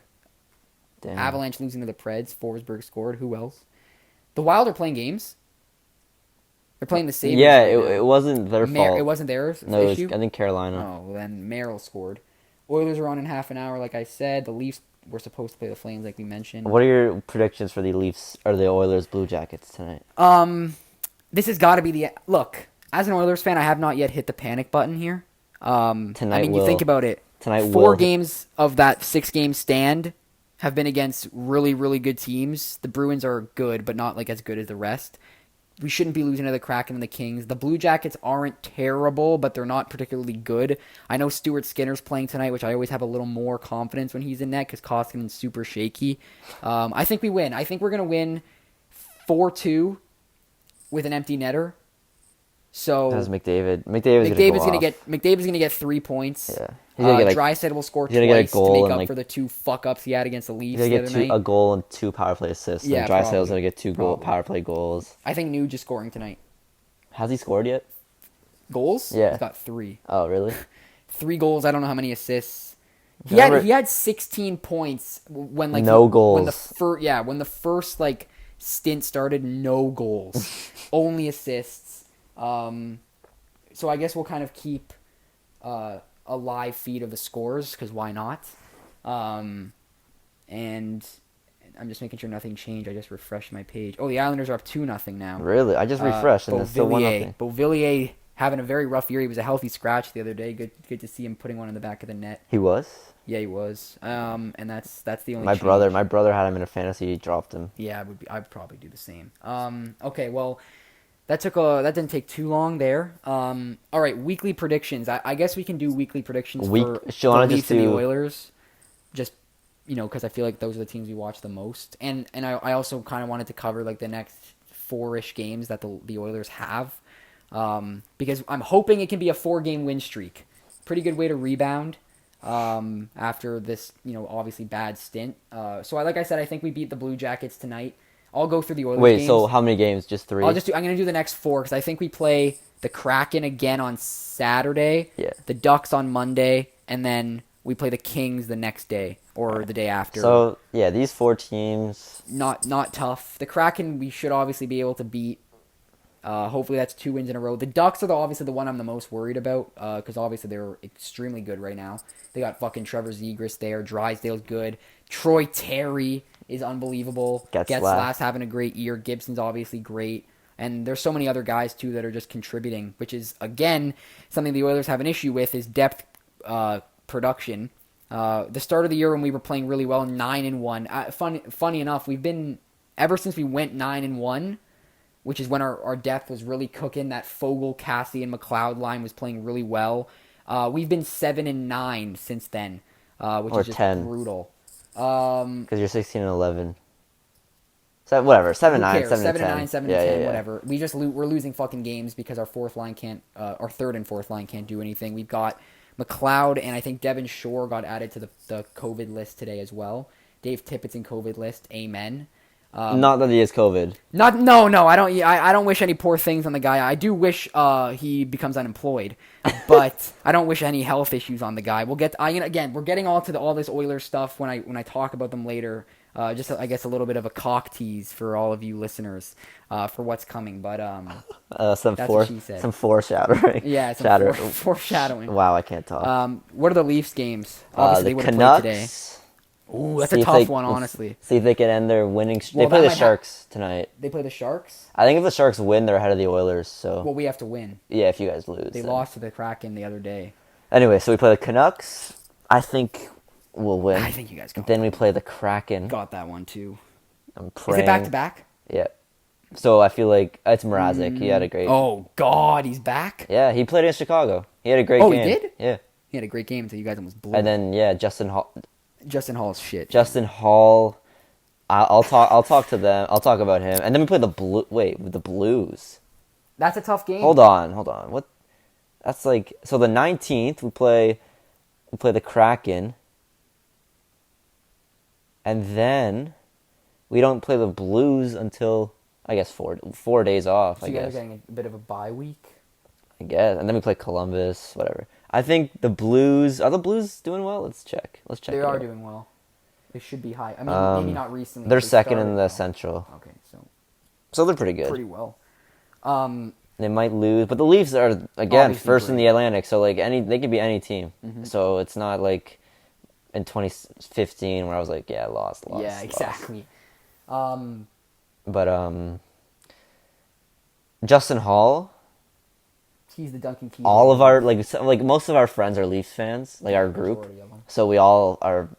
Damn. Avalanche losing to the Preds. Forsberg scored. Who else? The Wild are playing games. They're playing the Sabres. Yeah, right now. it wasn't their fault. It wasn't theirs No, it was, issue? I think Carolina. Oh, then Merrill scored. Oilers are on in half an hour, like I said. The Leafs were supposed to play the Flames, like we mentioned. What are your predictions for the Leafs or the Oilers Blue Jackets tonight? This has got to be the look. As an Oilers fan, I have not yet hit the panic button here. Tonight I mean, you will. think about it. Tonight 4 will. games of that 6-game stand have been against really, really good teams. The Bruins are good, but not like as good as the rest. We shouldn't be losing to the Kraken and the Kings. The Blue Jackets aren't terrible, but they're not particularly good. I know Stuart Skinner's playing tonight, which I always have a little more confidence when he's in net because Koskinen's super shaky. I think we win. I think we're going to win 4-2 with an empty netter. So That's McDavid. McDavid's gonna get 3 points. Yeah. He's gonna get, like, Drysdale will score he's gonna get a twice to goal make and, up like, for the 2 fuck-ups he had against the Leafs He's the gonna other get night. a goal and 2 power play assists. Yeah, and Drysdale's probably. gonna get 2 Probably. power play goals. I think Nuge is scoring tonight. Has he scored yet? Goals? Yeah. He's got 3. Oh, really? 3 goals. I don't know how many assists. He Remember- had 16 points when like No when goals. the first like stint started. No goals, only assists. So I guess we'll kind of keep a live feed of the scores because why not? And I'm just making sure nothing changed. I just refreshed my page. Oh, the Islanders are up 2-0 now. Really? I just refreshed and it's still 1-0. Beauvillier having a very rough year. He was a healthy scratch the other day. Good to see him putting one in the back of the net. He was? Yeah, he was. And that's the only. My change. brother had him in a fantasy. He dropped him. Yeah, I'd probably do the same. Okay, well, that didn't take too long there. All right, weekly predictions. I guess we can do weekly predictions for the Leafs and the Oilers. Just because I feel like those are the teams we watch the most, and I also kind of wanted to cover like the next 4-ish games that the Oilers have, because I'm hoping it can be a 4-game win streak. Pretty good way to rebound after this obviously bad stint. So like I said, I think we beat the Blue Jackets tonight. I'll go through the Oilers games. Wait, so how many games? Just 3? I'm going to do the next 4 because I think we play the Kraken again on Saturday, the Ducks on Monday, and then we play the Kings the next day or the day after. So, yeah, these 4 teams... Not tough. The Kraken we should obviously be able to beat. Hopefully that's 2 wins in a row. The Ducks are obviously the one I'm the most worried about because obviously they're extremely good right now. They got fucking Trevor Zegras there. Drysdale's good. Troy Terry is unbelievable. Getzlaf's having a great year. Gibson's obviously great. And there's so many other guys, too, that are just contributing, which is, again, something the Oilers have an issue with is depth production. The start of the year when we were playing really well, 9-1. Funny enough, we've been, ever since we went 9-1, which is when our depth was really cooking, that Fogle, Cassie, and McLeod line was playing really well. We've been 7-9 since then, which is just 10. brutal. Because you're 16-11. So whatever, 7-9, 7-10. 7-10, whatever. We're losing fucking games because our third and fourth line can't do anything. We've got McLeod and I think Devin Shore got added to the COVID list today as well. Dave Tippett's in COVID list. Amen. Not that he has COVID. No. I don't wish any poor things on the guy. I do wish he becomes unemployed, but I don't wish any health issues on the guy. We're getting all to all this Oilers stuff when I talk about them later. Just I guess a little bit of a cock tease for all of you listeners for what's coming. But that's what she said. Some foreshadowing. Yeah, some foreshadowing. Wow, I can't talk. What are the Leafs games? Obviously, they would have played today. Ooh, that's a tough one, honestly. See if they can end their winning streak. They play the Sharks tonight. They play the Sharks? I think if the Sharks win, they're ahead of the Oilers. So. Well, we have to win. Yeah, if you guys lose. They lost to the Kraken the other day. Anyway, so we play the Canucks. I think we'll win. I think you guys got Then we play the Kraken. Got that one, too. I'm praying. Is it back-to-back? Yeah. So I feel like it's Mrazek. He had a great... Oh, God, he's back? Yeah, he played against Chicago. He had a great game. Oh, he did? Yeah. He had a great game until you guys almost blew And then, yeah, Justin Hall's shit. Justin Hall, I'll talk to them. I'll talk about him. And then we play the Blues. That's a tough game. Hold on. What? That's like so the 19th we play the Kraken. And then we don't play the Blues until I guess 4 days off, so you guys are getting a bit of a bye week? I guess. And then we play Columbus, whatever. I think the Blues... Are the Blues doing well? Let's check. They are doing well. They should be high. I mean, maybe not recently. They're second in the Central. Okay, so they're pretty good. Pretty well. They might lose, but the Leafs are, again, Obviously first great. in the Atlantic, so like they could be any team. Mm-hmm. So it's not like in 2015 where I was like, yeah, lost. Yeah, exactly. But Justin Hall... He's the Duncan Keith. All of our like most of our friends are Leafs fans, like our group. So we all are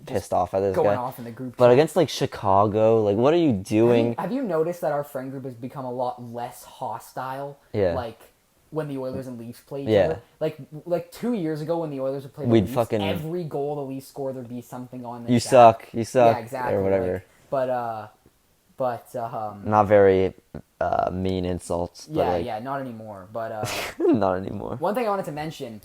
pissed off at this guy. Going off in the group. But against like Chicago, like what are you doing? Have you noticed that our friend group has become a lot less hostile? Yeah. Like when the Oilers and Leafs played each other. Like 2 years ago when the Oilers would play the Leafs, every goal the Leafs score there'd be something on the You suck. Yeah, exactly. Or whatever. But not very mean insults. But yeah, not anymore. But not anymore. One thing I wanted to mention,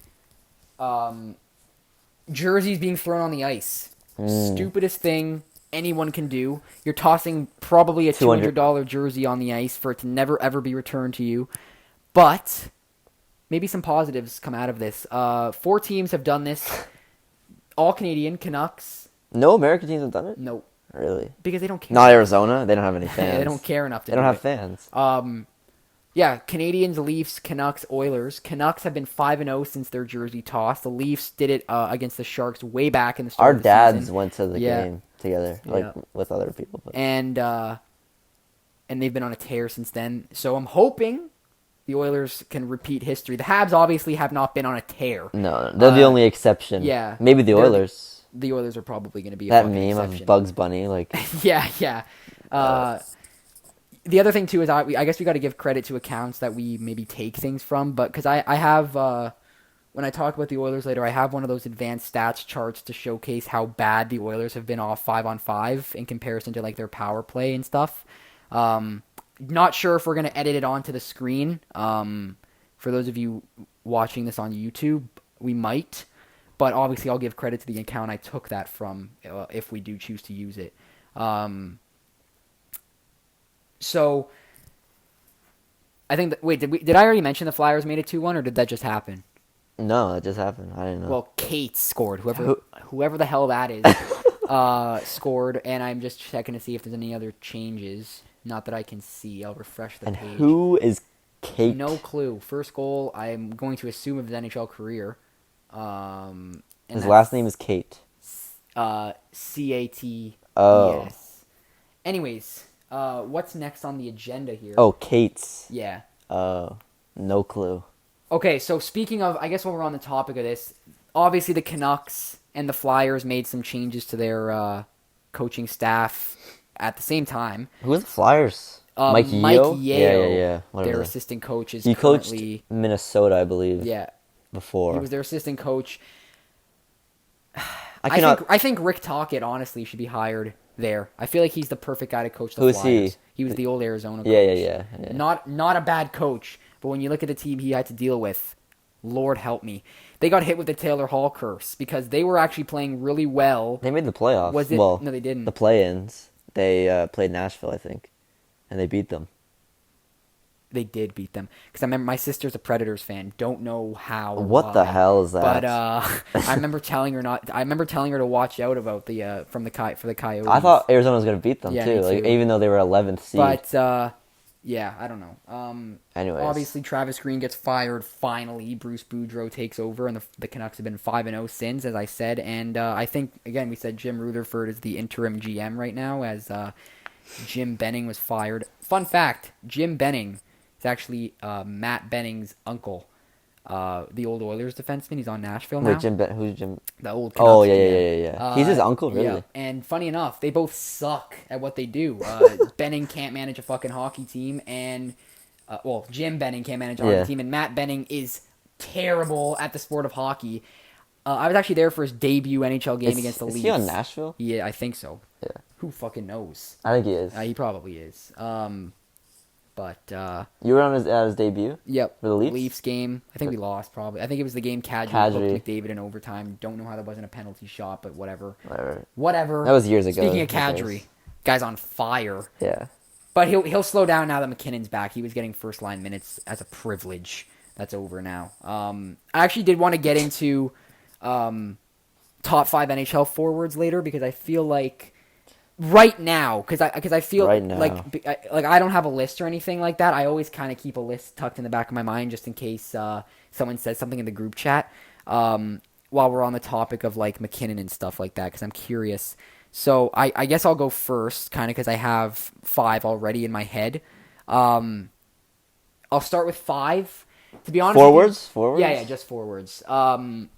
jerseys being thrown on the ice. Stupidest thing anyone can do. You're tossing probably a $200 jersey on the ice for it to never ever be returned to you. But maybe some positives come out of this. 4 teams have done this. All Canadian, Canucks. No American teams have done it? Nope. Really? Because they don't care. Not Arizona. They don't have any fans. They don't care enough to They don't have fans. Yeah, Canadians, Leafs, Canucks, Oilers. Canucks have been 5-0 since their jersey toss. The Leafs did it against the Sharks way back in the start Our of the dads season. went to the game. together, Yeah. with other people. But. And they've been on a tear since then. So I'm hoping the Oilers can repeat history. The Habs obviously have not been on a tear. No, they're the only exception. Yeah. Maybe the Oilers. The Oilers are probably going to be a That fucking meme exception. of Bugs Bunny, like. Yeah. The other thing too is I guess we got to give credit to accounts that we maybe take things from, but because I have when I talk about the Oilers later, I have one of those advanced stats charts to showcase how bad the Oilers have been off 5-on-5 in comparison to like their power play and stuff. Not sure if we're gonna edit it onto the screen. For those of you watching this on YouTube, we might, but obviously I'll give credit to the account I took that from if we do choose to use it. So, I think did I already mention the Flyers made it 2-1, or did that just happen? No, it just happened. I didn't know. Well, Kate scored. Whoever the hell that is scored, and I'm just checking to see if there's any other changes. Not that I can see. I'll refresh the and page. who is Kate? No clue. First goal, I'm going to assume of his NHL career. And His last name is Kate. CATES. Oh. Anyways, what's next on the agenda here? Oh, Kate's. Yeah. No clue. Okay, so speaking of, I guess while we're on the topic of this, obviously the Canucks and the Flyers made some changes to their coaching staff at the same time. Who are the Flyers? Mike Yeo? Yeah. Their assistant coach is he currently... coached Minnesota, I believe. Yeah. Before. He was their assistant coach. I think Rick Tocchet, honestly, should be hired there. I feel like he's the perfect guy to coach the Who is Flyers. he? He was the old Arizona coach. Yeah. Not a bad coach, but when you look at the team he had to deal with, Lord help me. They got hit with the Taylor Hall curse because they were actually playing really well. They made the playoffs. Was it? Well, No, they didn't. The play-ins. They played Nashville, I think, and they beat them. They did beat them because I remember my sister's a Predators fan. Don't know how. What the hell is that? But I remember telling her to watch out about the for the Coyotes. I thought Arizona was going to beat them Yeah, too, me too. even though they were 11th seed. But yeah, I don't know. Anyways, obviously Travis Green gets fired finally. Bruce Boudreau takes over, and the Canucks have been 5-0 since, as I said. And I think again we said Jim Rutherford is the interim GM right now, as Jim Benning was fired. Fun fact: Jim Benning is actually Matt Benning's uncle, the old Oilers defenseman. He's on Nashville now. Wait, who's Jim? The old Canucks Oh, GM. yeah. He's his uncle, really? Yeah. And funny enough, they both suck at what they do. Benning can't manage a fucking hockey team, and Jim Benning can't manage a hockey team, and Matt Benning is terrible at the sport of hockey. I was actually there for his debut NHL game against the Leafs. Is he on Nashville? Yeah, I think so. Yeah. Who fucking knows? I think he is. He probably is. But you were at his debut? Yep. For the Leafs? Leafs game. I think we lost, probably. I think it was the game Kadri hooked McDavid in overtime. Don't know how that wasn't a penalty shot, but whatever. Whatever. That was years ago. Speaking of Kadri, guy's on fire. Yeah. But he'll slow down now that McKinnon's back. He was getting first-line minutes as a privilege. That's over now. I actually did want to get into top 5 NHL forwards later because I feel like right now, because I feel right now. like I don't have a list or anything like that. I always kind of keep a list tucked in the back of my mind just in case someone says something in the group chat while we're on the topic of like McKinnon and stuff like that, because I'm curious. So I guess I'll go first, kind of because I have 5 already in my head. I'll start with 5. To be honest, Forwards? Yeah, just forwards. I'm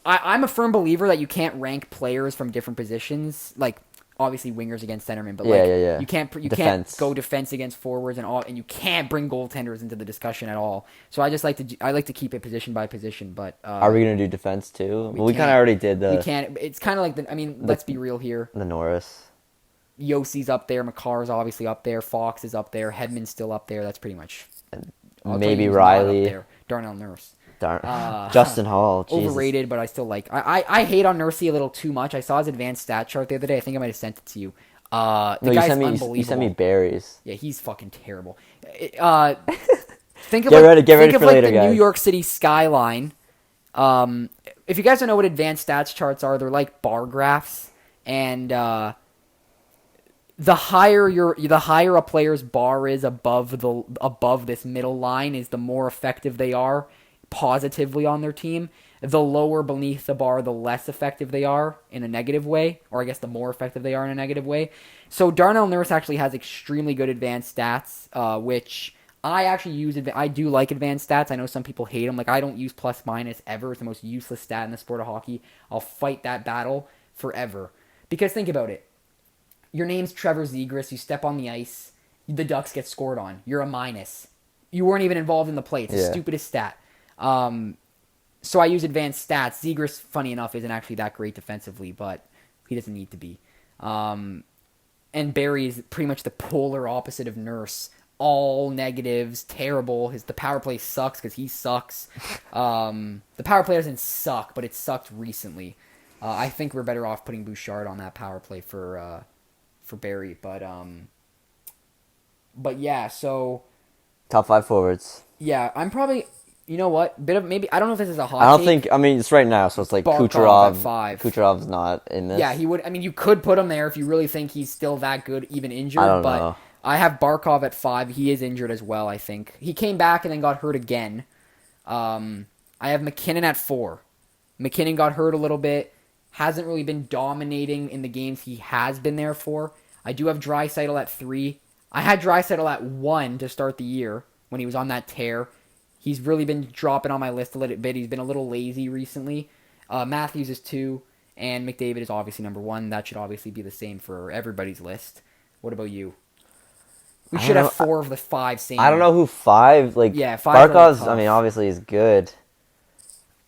a firm believer that you can't rank players from different positions, like obviously wingers against centermen, but you can't go defense against forwards and you can't bring goaltenders into the discussion at all. So I like to keep it position by position. But are we gonna do defense too? We kind of already did the. We can't. It's kind of like let's be real here. The Norris. Yossi's up there. Makar's obviously up there. Fox is up there. Hedman's still up there. That's pretty much. Maybe Riley. Darnell Nurse. Justin Hall. Jesus. Overrated, but I still like. I hate on Nursey a little too much. I saw his advanced stat chart the other day. I think I might have sent it to you. The guy's unbelievable. You sent me berries. Yeah, he's fucking terrible. Think of get ready for later, the guys. New York City skyline. If you guys don't know what advanced stats charts are, they're like bar graphs, and the higher a player's bar is above this middle line is the more effective they are positively on their team. the lower beneath the bar, the less effective they are in a negative way, or I guess the more effective they are in a negative way. So Darnell Nurse actually has extremely good advanced stats, which I actually use. I do like advanced stats. I know some people hate them. Like, I don't use plus minus ever. It's the most useless stat in the sport of hockey. I'll fight that battle forever. Because think about it. Your name's Trevor Zegras. You step on the ice. The Ducks get scored on. You're a minus. You weren't even involved in the play. It's the stupidest stat. So I use advanced stats. Zegras, funny enough, isn't actually that great defensively, but he doesn't need to be. And Barry is pretty much the polar opposite of Nurse. All negatives, terrible. The power play sucks because he sucks. The power play doesn't suck, but it sucked recently. I think we're better off putting Bouchard on that power play for Barry, but yeah. So top 5 forwards. Yeah, I'm probably. You know what? Maybe I don't know if this is a hot. I don't take. think. I mean, it's right now, so it's like Barkov Kucherov. at 5. Kucherov's not in this. Yeah, he would. I mean, you could put him there if you really think he's still that good, even injured. I don't but know. I have Barkov at 5. He is injured as well. I think he came back and then got hurt again. I have McKinnon at 4. McKinnon got hurt a little bit. Hasn't really been dominating in the games he has been there for. I do have Draisaitl at 3. I had Draisaitl at 1 to start the year when he was on that tear. He's really been dropping on my list a little bit. He's been a little lazy recently. Matthews is 2, and McDavid is obviously number 1. That should obviously be the same for everybody's list. What about you? We should have 4 of the 5 same. I don't know who 5. Like, yeah, 5. Barkov's. I mean, obviously is good.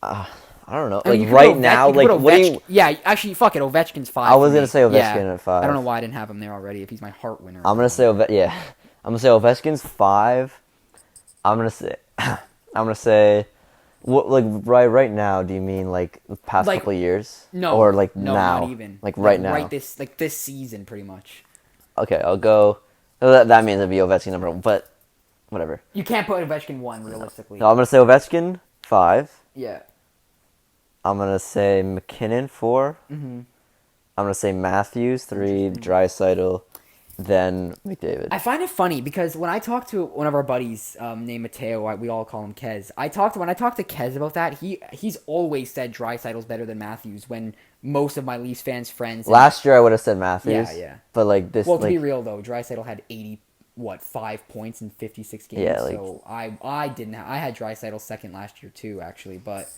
I don't know. I mean, like right now, like what do you? Yeah, actually, fuck it. Ovechkin's 5. I was gonna me. say Ovechkin at 5. I don't know why I didn't have him there already. If he's my heart winner. I'm gonna say I'm gonna say Ovechkin's 5. I'm gonna say, what, like right now? Do you mean like the past couple of years? No, or like no, now? not even. Like right now. Right this season, pretty much. Okay, I'll go. That means it'd be Ovechkin number 1, but whatever. You can't put Ovechkin 1 realistically. No, I'm gonna say Ovechkin 5. Yeah. I'm gonna say McKinnon 4. Mm-hmm. I'm gonna say Matthews 3, Draisaitl, then McDavid. I find it funny because when I talk to one of our buddies named Mateo, we all call him Kez. When I talk to Kez about that, he's always said Draisaitl's better than Matthews. When most of my Leafs friends. Last year I would have said Matthews. Yeah. But like this. Well, to like, be real though, Draisaitl had 5 points in 56 games. Yeah, like, so I didn't. I had Draisaitl second last year too, actually. But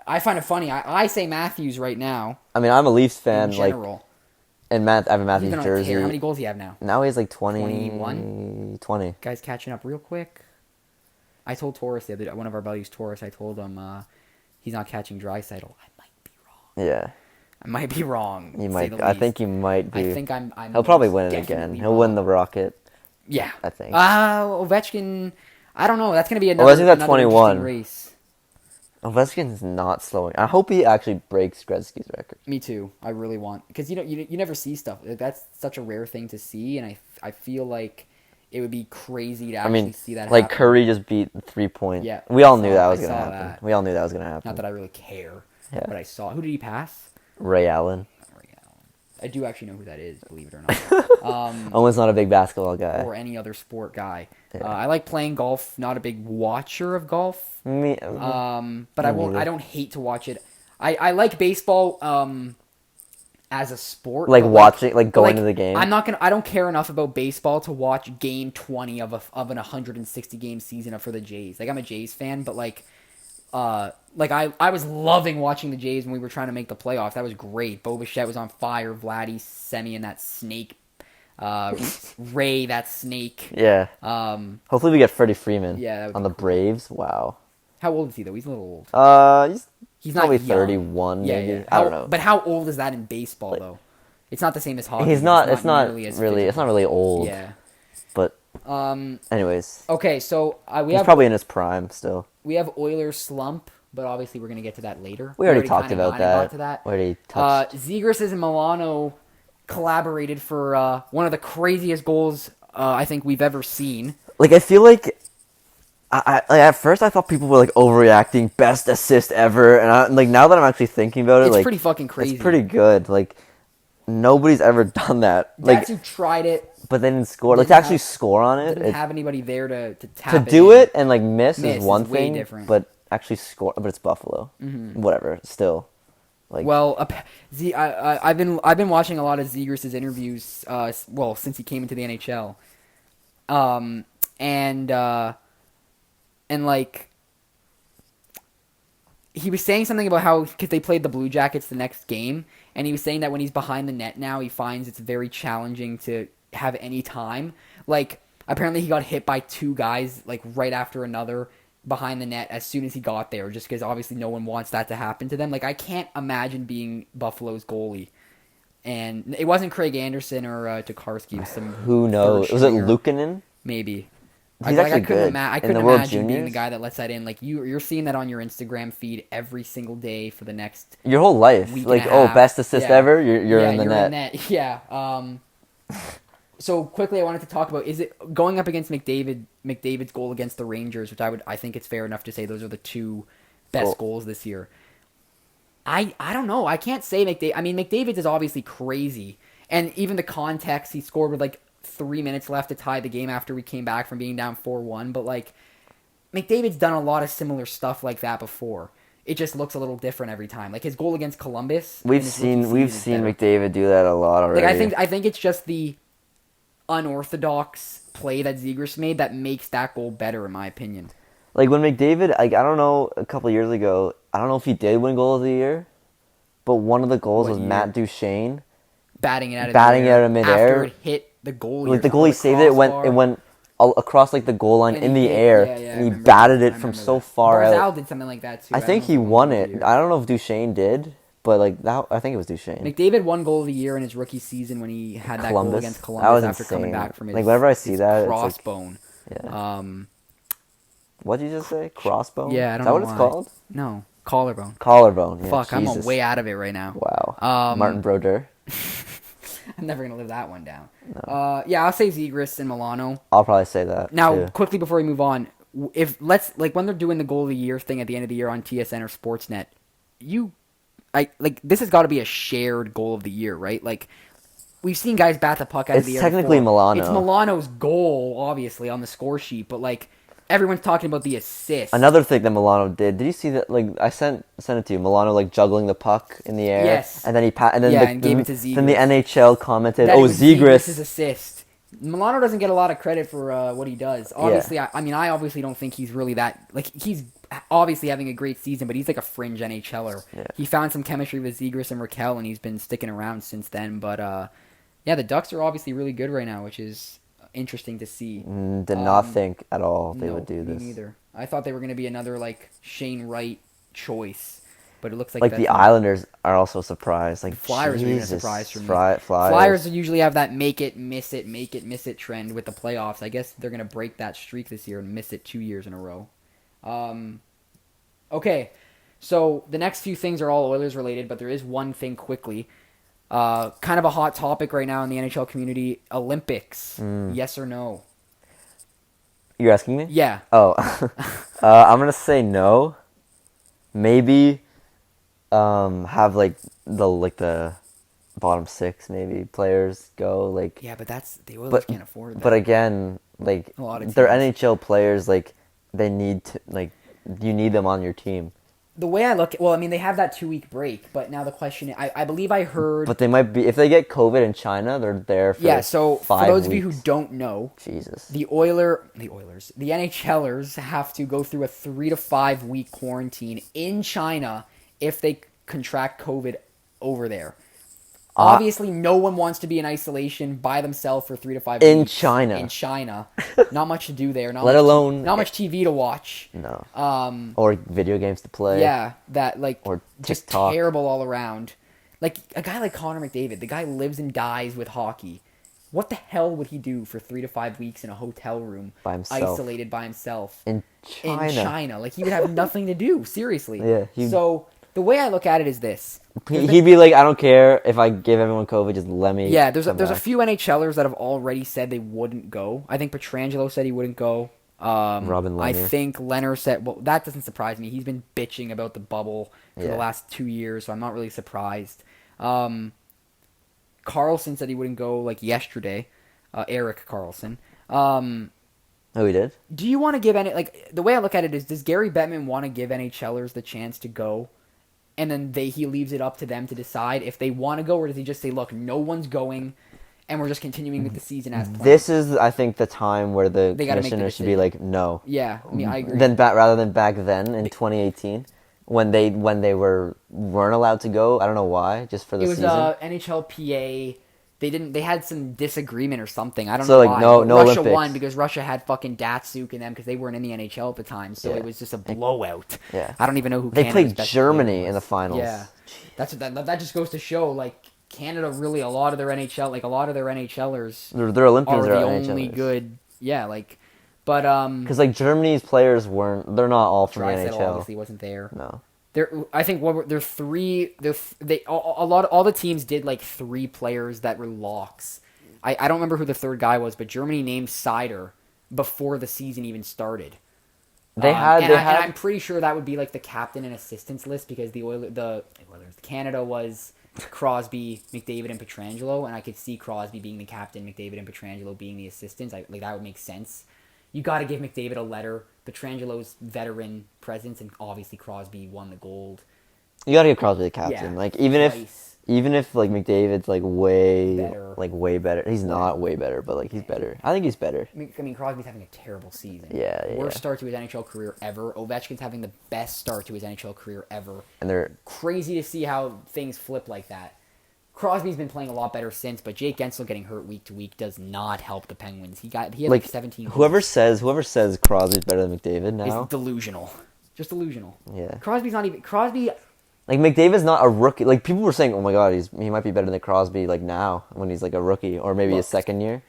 I find it funny. I say Matthews right now. I mean, I'm a Leafs fan. In general. And I have a Matthews He's been on a jersey. tear. How many goals do you have now? Now he's like 20. 21? 20. Guys catching up real quick. I told Taurus the other day, one of our buddies, Taurus, I told him he's not catching Draisaitl. I might be wrong. Yeah. I might be wrong. You might. I think you might be. I think I'm He'll probably win it again. He'll win the Rocket. Yeah. I think. Ovechkin, I don't know. That's going to be another Ovechkin's at 21. interesting race. Ovechkin's not slowing. I hope he actually breaks Gretzky's record. Me too. I really want, because you never see stuff. That's such a rare thing to see, and I feel like it would be crazy to actually see that like happen. Curry just beat 3 point. Yeah, we all knew that was I gonna saw happen. that. We all knew that was gonna happen. Not that I really care, Yeah. but I saw. Who did he pass? Ray Allen. I do actually know who that is, believe it or not. Owen's not a big basketball guy. Or any other sport guy. Yeah. I like playing golf. Not a big watcher of golf. Me. But I won't. neither. I don't hate to watch it. I like baseball. As a sport, Like but watching, like going like, to the game. I'm not gonna. I don't care enough about baseball to watch game 20 of an 160 game season for the Jays. Like, I'm a Jays fan, but I was loving watching the Jays when we were trying to make the playoffs. That was great. Bo Bichette was on fire. Vladdy, Semyon, that snake. Ray, that snake. Yeah. Hopefully we get Freddie Freeman. Yeah, that would on be the Braves. Wow. How old is he though? He's a little old. He's not probably young. 31. Yeah, maybe. yeah. I don't know. But how old is that in baseball though? It's not the same as hockey. He's not. It's not nearly as really. It's physical. not really old. Yeah. But anyways, Okay, so we he's have probably in his prime still. Oilers slump, but obviously we're gonna get to that later. We already talked kinda about got to that. We already touched. Zegras and Milano collaborated for one of the craziest goals I think we've ever seen. Like, I feel like at first I thought people were like overreacting, best assist ever, and now that I'm actually thinking about it, It's like pretty fucking crazy. It's pretty good. Like, nobody's ever done that. That's who tried it. But they didn't score. Like, Didn't to actually have- sure on it, Didn't have anybody there to tap to it do in. it and like miss Miss is one is way thing. different. But actually score, but it's Buffalo. Whatever, still. Like, Well, I've been watching a lot of Zegras' interviews. Since he came into the NHL, um, and like he was saying something about how because they played the Blue Jackets the next game, and he was saying that when he's behind the net now, he finds it's very challenging to have any time. Like apparently he got hit by two guys like right after another behind the net as soon as he got there, just because obviously no one wants that to happen to them. Like I can't imagine being Buffalo's goalie, and it wasn't Craig Anderson or Tokarski. It was some who knows? third Was it stringer, Luukkonen? maybe. He's actually good. I In couldn't the World imagine being the Juniors? guy that lets that in. Like you're seeing that on your Instagram feed every single day for the next Your whole life. week Like, and a half. best assist Yeah. ever? You're yeah, in the you're net. Yeah. So quickly, I wanted to talk about: is it going up against McDavid's goal against the Rangers, which I think it's fair enough to say those are the two best goals this year. I don't know. I can't say McDavid. I mean, McDavid's is obviously crazy, and even the context, he scored with like 3 minutes left to tie the game after we came back from being down 4-1. But like, McDavid's done a lot of similar stuff like that before. It just looks a little different every time. Like his goal against Columbus. We've in his rookie seen season is better. McDavid do that a lot already. Like I think it's just the unorthodox play that Zegras made that makes that goal better, in my opinion. Like when McDavid, like I don't know, a couple years ago, I don't know if he did win goal of the year, but one of the goals What was year? Matt Duchene Batting it out of midair. after it hit the goalie. Like the or goalie saved it. crossbar. It went across like the goal line And in he the hit- air, yeah, I and he remember batted that. it I from remember so that. far Barzal out. did something like that too. I don't think know he if won goal of it. the year. I don't know if Duchene did, but like that, I think it was Duchene. McDavid won goal of the year in his rookie season when he had that goal Columbus? against That Columbus was after coming insane. back from his Like, whenever I see his that, it's like- crossbone. Yeah. What did you just say? Crossbone? Yeah, I don't Is that know what it's why. called? No, collarbone. Collarbone. Yeah, Fuck, I'm Jesus. way out of it right now. Wow. Martin Brodeur. I'm never gonna live that one down. Yeah, I'll say Zegras and Milano. I'll probably say that. Now, too. quickly before we move on, if when they're doing the goal of the year thing at the end of the year on TSN or Sportsnet, this has got to be a shared goal of the year, right? Like we've seen guys bat the puck out of It's the air. technically before. Milano. It's Milano's goal, obviously, on the score sheet, but like everyone's talking about the assist. Another thing that Milano did you see that? Like I sent it to you. Milano like juggling the puck in the air. Yes. And then and gave it to Then the Zegras. NHL commented, That it "Oh, was Zegras." assist. Milano doesn't get a lot of credit for what he does. Obviously, I obviously don't think he's really that. Like, he's obviously having a great season, but he's like a fringe NHLer. Yeah. He found some chemistry with Zegras and Raquel, and he's been sticking around since then. But, yeah, the Ducks are obviously really good right now, which is interesting to see. Did not think at all they would do me this. neither. I thought they were going to be another, like, Shane Wright choice. But it looks like Like that's the not- Islanders are also surprised. Like The Flyers are even a Jesus, surprise for me. Flyers. Flyers usually have that make it, miss it trend with the playoffs. I guess they're going to break that streak this year and miss it 2 years in a row. Okay, so the next few things are all Oilers related, but there is one thing quickly. Kind of a hot topic right now in the NHL community, Olympics. Yes or no? You're asking me? Yeah. Oh, I'm gonna say no. Maybe have like the bottom six maybe players go like. Yeah, but the Oilers can't afford that. But again, like A lot of they're teams. NHL players. Like they need to like you need them on your team. The way I look, well, I mean, they have that 2-week break, but now the question, I believe I heard. But they might be if they get COVID in China, they're there for So 5 for those of you weeks. who don't know, Jesus. the NHLers have to go through a 3 to 5 week quarantine in China if they contract COVID over there. Obviously, no one wants to be in isolation by themselves for 3 to 5 In weeks. China. In China. Not much to do there. Not Let much alone- not much TV to watch. No. Um, Or video games to play. yeah, that like Or just TikTok. terrible all around. Like a guy like Connor McDavid, the guy lives and dies with hockey. What the hell would he do for 3 to 5 weeks in a hotel room, By himself. isolated by himself In China. in China? Like he would have nothing to do. Seriously. Yeah, So the way I look at it is this. He'd be like, I don't care if I give everyone COVID, just let me. Yeah, there's a come back." few NHLers that have already said they wouldn't go. I think Pietrangelo said he wouldn't go. Robin I Lehner. think Leonard said, well, that doesn't surprise me. He's been bitching about the bubble for the Yeah. last 2 years, so I'm not really surprised. Carlson said he wouldn't go like yesterday. Eric Carlson. Oh, he did? Do you want to give any like the way I look at it is does Gary Bettman want to give NHLers the chance to go and then he leaves it up to them to decide if they want to go, or does he just say, look, no one's going and we're just continuing with the season as planned? This is, I think, the time where the They gotta make the commissioner should be decision. like, no. Yeah, I mean, I agree. Rather than back then in 2018 when they weren't allowed to go. I don't know why, just for the It was season. NHLPA. They had some disagreement or something. I don't So, know like, why. no- But no Russia Olympics. won because Russia had fucking Datsuk in them because they weren't in the NHL at the time. So Yeah. it was just a blowout. Yeah. I don't even know who They Canada's played best Germany player in the was. finals. Yeah, that just goes to show like Canada really a lot of their NHLers Their Olympians are are the only NHLers. good. Yeah, like, but Because like Germany's players they're not all from the Draisaitl NHL. obviously wasn't there. No. I think all the teams did like 3 players that were locks. I don't remember who the third guy was, but Germany named Sider before the season even started. And I'm pretty sure that would be like the captain and assistants list because Canada was Crosby, McDavid, and Pietrangelo, and I could see Crosby being the captain, McDavid and Pietrangelo being the assistants. That would make sense. You got to give McDavid a letter. Pietrangelo's veteran presence, and obviously Crosby won the gold. You gotta give Crosby the captain. Yeah, like twice. even if like McDavid's like way Better. He's not way better, but like he's better. I think he's better. I mean, Crosby's having a terrible season. Yeah. Worst start to his NHL career ever. Ovechkin's having the best start to his NHL career ever. And they're Crazy to see how things flip like that. Crosby's been playing a lot better since, but Jake Gensel getting hurt week to week does not help the Penguins. He had like 17 goals. whoever says Crosby's better than McDavid now is delusional. Just delusional. Yeah. Crosby. Like McDavid's not a rookie. Like people were saying, oh my god, he might be better than Crosby like now when he's like a rookie or maybe his second year,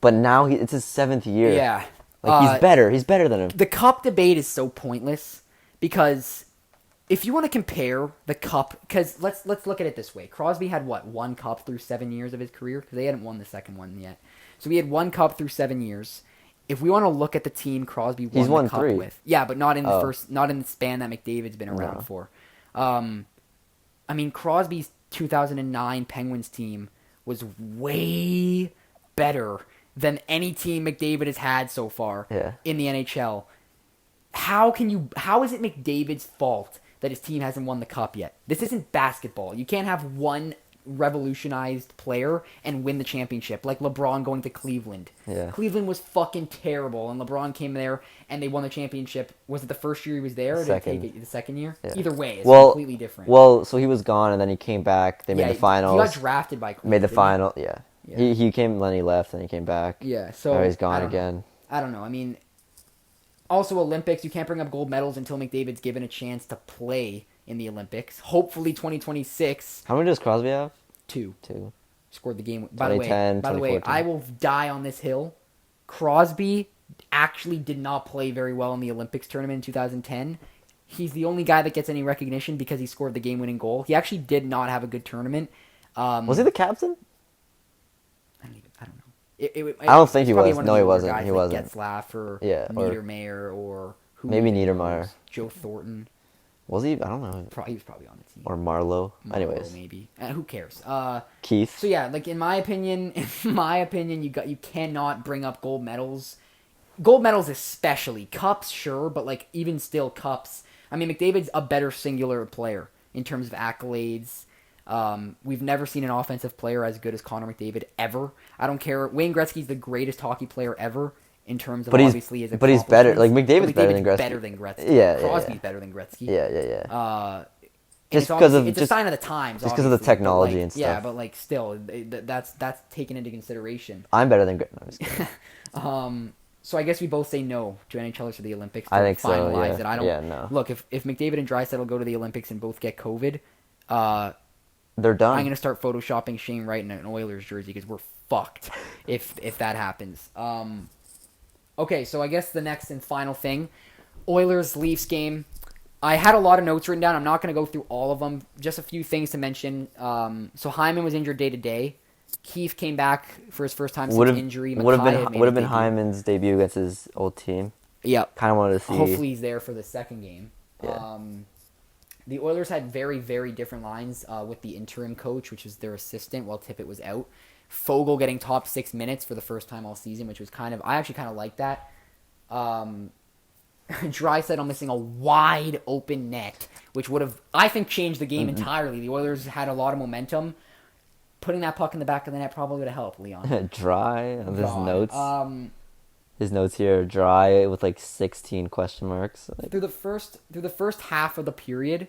but now it's his 7th year. Yeah. Like he's better. He's better than him. The cup debate is so pointless because if you want to compare the cup, because let's look at it this way. Crosby had what, 1 cup through 7 years of his career because they hadn't won the second one yet. So he had 1 cup through 7 years. If we want to look at the team Crosby won the cup 3. with, yeah, but not in the not in the span that McDavid's been around for. I mean, Crosby's 2009 Penguins team was way better than any team McDavid has had so far in the NHL. How is it McDavid's fault that his team hasn't won the cup yet? This isn't basketball. You can't have one revolutionized player and win the championship like LeBron going to Cleveland. Yeah. Cleveland was fucking terrible and LeBron came there and they won the championship. Was it the first year he was there or did he take it the second year? Yeah. Either way, it's completely different. Well, so he was gone and then he came back. They made the finals. He got drafted by Cleveland. Made the final. Yeah. Yeah. He came then he left and he came back. Yeah, so now he's gone again. I don't know. I mean, also Olympics, you can't bring up gold medals until McDavid's given a chance to play in the Olympics. Hopefully 2026. How many does Crosby have? 2. 2. Scored the game. By the way, 2014. I will die on this hill. Crosby actually did not play very well in the Olympics tournament in 2010. He's the only guy that gets any recognition because he scored the game-winning goal. He actually did not have a good tournament. Was he the captain? I don't know. I don't think he probably was. one of No, the he newer wasn't. guys He like wasn't. Getzlaff or Yeah, or- Niedermayer or who Maybe even Niedermayer. knows? Joe Thornton. Was he? I don't know. He was probably on the team. Or Marlowe. Marlowe, Anyways, maybe. Who cares? Keith. So yeah, like in my opinion, you cannot bring up gold medals. Gold medals especially. Cups, sure, but like even still cups. I mean, McDavid's a better singular player in terms of accolades. We've never seen an offensive player as good as Connor McDavid ever. I don't care. Wayne Gretzky's the greatest hockey player ever in terms of obviously his but he's better. Like McDavid's better than Gretzky. Better than Gretzky. Yeah, Crosby's better than Gretzky. Yeah. Just because it's a sign of the times. Just because of the obviously, but, technology like, and stuff. Yeah, but like still, that's taken into consideration. I'm better than Gretzky. No, I'm just kidding. So I guess we both say no to NHLers for the Olympics. I think so, finalize yeah. it. I don't. Yeah, no. Look, if McDavid and Draisaitl go to the Olympics and both get COVID, They're done. I'm gonna start photoshopping Shane Wright in an Oilers jersey because we're fucked if that happens. Okay, so I guess the next and final thing, Oilers-Leafs game. I had a lot of notes written down. I'm not going to go through all of them. Just a few things to mention. So Hyman was injured day to day. Keefe came back for his first time since injury. Would have been Hyman's debut against his old team. Yep. Kind of wanted to see. Hopefully he's there for the second game. Yeah. The Oilers had very, very different lines with the interim coach, which was their assistant while Tippett was out. Fogle getting top 6 minutes for the first time all season, which was I actually kind of liked that. Draisaitl missing a wide open net, which would have, I think, changed the game entirely. The Oilers had a lot of momentum. Putting that puck in the back of the net probably would have helped, Leon. Dry on his God. notes. His notes here are dry with like 16 question marks. Through the first half of the period,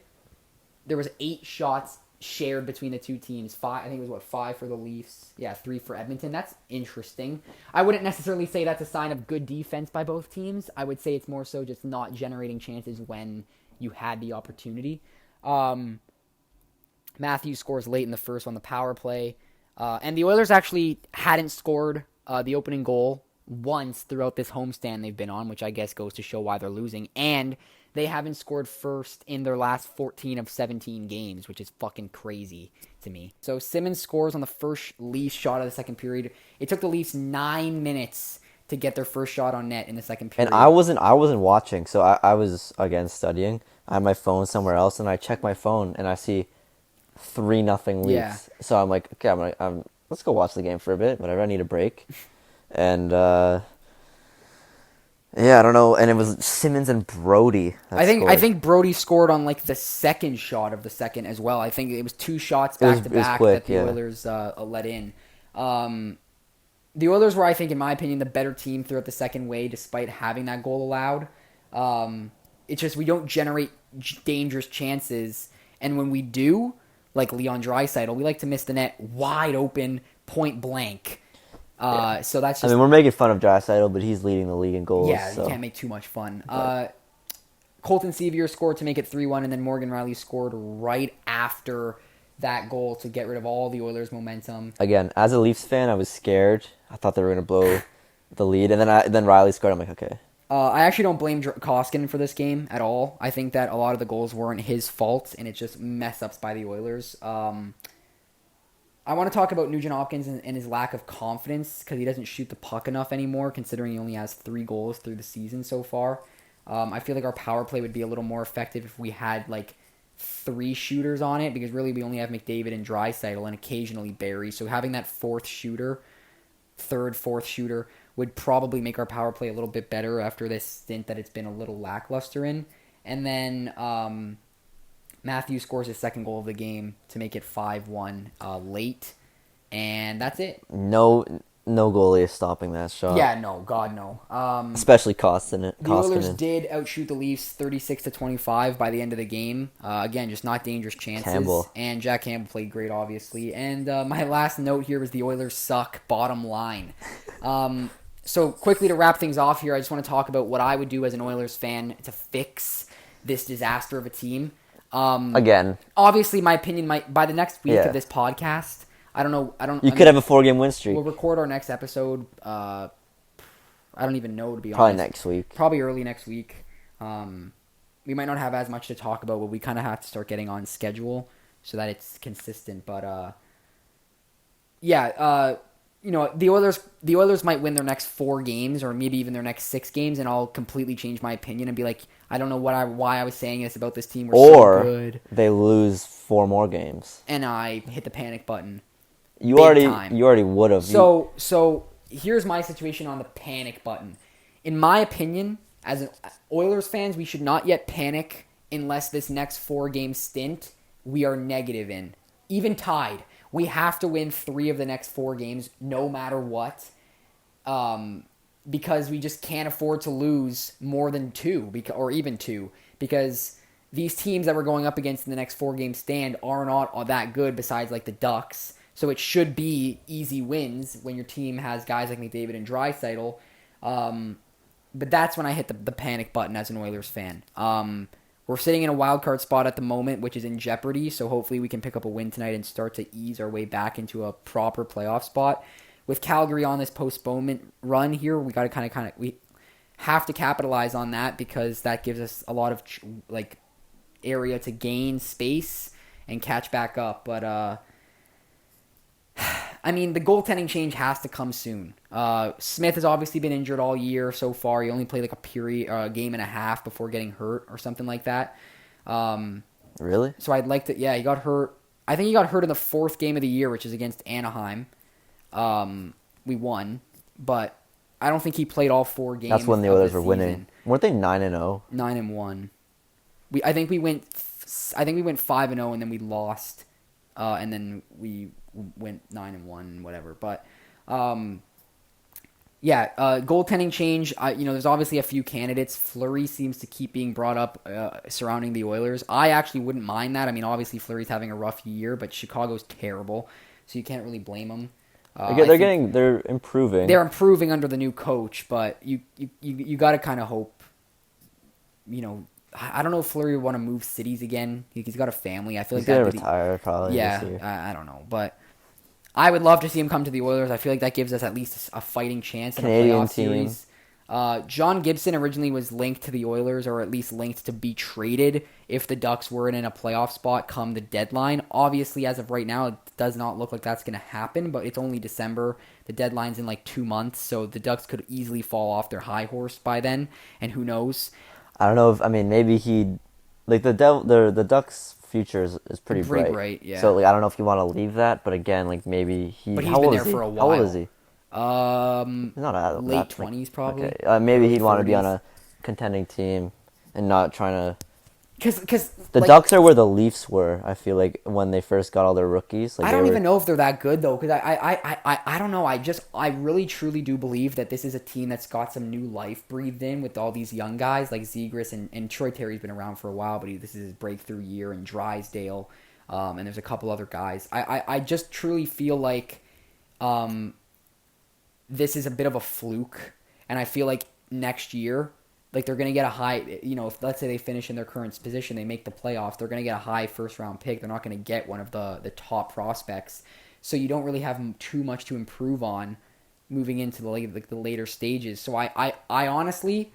there was 8 shots shared between the two teams. 5, I think it was 5 for the Leafs. Yeah, 3 for Edmonton. That's interesting. I wouldn't necessarily say that's a sign of good defense by both teams. I would say it's more so just not generating chances when you had the opportunity. Matthews scores late in the first on the power play. And the Oilers actually hadn't scored the opening goal once throughout this homestand they've been on, which I guess goes to show why they're losing. And they haven't scored first in their last 14 of 17 games, which is fucking crazy to me. So Simmons scores on the first Leafs shot of the second period. It took the Leafs 9 minutes to get their first shot on net in the second period. And I wasn't watching, so I was, again, studying. I had my phone somewhere else, and I check my phone, and I see 3-0 Leafs. Yeah. So I'm like, okay, let's go watch the game for a bit. Whatever, I need a break. And yeah, I don't know. And it was Simmons and Brody. I think Brody scored on like the second shot of the second as well. I think it was 2 shots back to back that the Oilers let in. The Oilers were, I think, in my opinion, the better team throughout the second way, despite having that goal allowed. It's just we don't generate dangerous chances, and when we do, like Leon Draisaitl, we like to miss the net wide open, point blank. So that's just... I mean, we're making fun of Draisaitl, but he's leading the league in goals. Yeah, you can't make too much fun. Colton Sevier scored to make it 3-1, and then Morgan Riley scored right after that goal to get rid of all the Oilers' momentum. Again, as a Leafs fan, I was scared. I thought they were going to blow the lead, and then Riley scored. I'm like, okay. I actually don't blame Koskinen for this game at all. I think that a lot of the goals weren't his fault, and it's just mess-ups by the Oilers. I want to talk about Nugent-Hopkins and his lack of confidence because he doesn't shoot the puck enough anymore, considering he only has 3 goals through the season so far. I feel like our power play would be a little more effective if we had like 3 shooters on it, because really we only have McDavid and Draisaitl and occasionally Barrie. So having that 4th shooter, 4th shooter, would probably make our power play a little bit better after this stint that it's been a little lackluster in. And then Matthews scores his second goal of the game to make it 5-1 late. And that's it. No goalie is stopping that shot. Yeah, no, God, no. Especially Koskinen. The Oilers did outshoot the Leafs 36-25 by the end of the game. Again, just not dangerous chances. Campbell. And Jack Campbell played great, obviously. And my last note here was the Oilers suck, bottom line. So quickly to wrap things off here, I just want to talk about what I would do as an Oilers fan to fix this disaster of a team. Again. Obviously, my opinion might, by the next week of this podcast, I don't know. You could have a 4-game win streak. We'll record our next episode. I don't even know, to be honest. Probably next week. Probably early next week. We might not have as much to talk about, but we kind of have to start getting on schedule so that it's consistent. But the Oilers might win their next 4 games or maybe even their next 6 games, and I'll completely change my opinion and be like, I don't know why I was saying this about this team. We're so good. They lose 4 more games, and I hit the panic button. You already would have. So here's my situation on the panic button. In my opinion, as an Oilers fans, we should not yet panic unless this next 4-game stint we are negative in. Even tied. We have to win 3 of the next 4 games no matter what. Because we just can't afford to lose more than 2 or even 2. Because these teams that we're going up against in the next 4-game stand are not that good besides like the Ducks. So it should be easy wins when your team has guys like McDavid and Draisaitl. But that's when I hit the panic button as an Oilers fan. We're sitting in a wild card spot at the moment, which is in jeopardy. So hopefully we can pick up a win tonight and start to ease our way back into a proper playoff spot. With Calgary on this postponement run here, we got to we have to capitalize on that because that gives us a lot of area to gain space and catch back up. But I mean, the goaltending change has to come soon. Smith has obviously been injured all year so far. He only played like a game and a half before getting hurt or something like that. Really? So I'd like to... Yeah, he got hurt. I think he got hurt in the 4th game of the year, which is against Anaheim. We won. But I don't think he played all 4 games. That's when the of Oilers were season. winning. Weren't they 9-0? 9-1. I think we went 5-0 and then we lost, and then we went 9-1 and whatever. But goaltending change. There's obviously a few candidates. Fleury seems to keep being brought up surrounding the Oilers. I actually wouldn't mind that. I mean, obviously Fleury's having a rough year, but Chicago's terrible, so you can't really blame them. They're improving. They're improving under the new coach, but you got to kind of hope. I don't know if Fleury would want to move cities again. He's got a family. I feel He's like gonna retire probably. Yeah, this year. I don't know, but I would love to see him come to the Oilers. I feel like that gives us at least a fighting chance in a Canadian playoff team. series. John Gibson originally was linked to the Oilers, or at least linked to be traded if the Ducks weren't in a playoff spot come the deadline. Obviously, as of right now, it does not look like that's going to happen, but it's only December. The deadline's in like 2 months, so the Ducks could easily fall off their high horse by then, and who knows? I don't know if maybe he'd like the Ducks' future is pretty bright. Yeah. So I don't know if you want to leave that, but again, maybe he. But he's how been old there is he? for a How old while. is he? He's not late 20s probably. Okay. Maybe he'd want to be 30s. on a contending team and not trying to. Because The Ducks are where the Leafs were. I feel like when they first got all their rookies. I don't even know if they're that good though. Because I don't know. I really truly do believe that this is a team that's got some new life breathed in with all these young guys like Zegras and Troy Terry's been around for a while, but this is his breakthrough year, and Drysdale, and there's a couple other guys. I just truly feel like this is a bit of a fluke, and I feel like next year, like they're going to get a high, if let's say they finish in their current position, they make the playoffs, they're going to get a high first-round pick. They're not going to get one of the top prospects. So you don't really have too much to improve on moving into the later stages. So I honestly,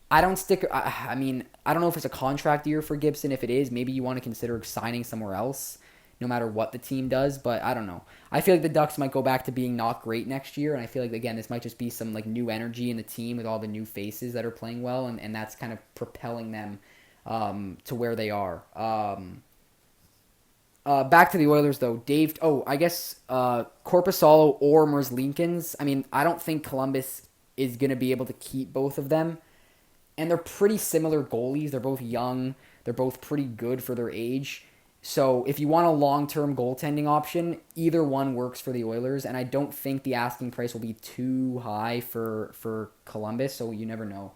I don't stick. I mean, I don't know if it's a contract year for Gibson. If it is, maybe you want to consider signing somewhere else, no matter what the team does. But I don't know. I feel like the Ducks might go back to being not great next year, and I feel like, again, this might just be some new energy in the team with all the new faces that are playing well, and that's kind of propelling them to where they are. Back to the Oilers, though. I guess Korpisalo or Merzlikins. I mean, I don't think Columbus is going to be able to keep both of them. And they're pretty similar goalies. They're both young. They're both pretty good for their age. So if you want a long-term goaltending option, either one works for the Oilers. And I don't think the asking price will be too high for Columbus, so you never know.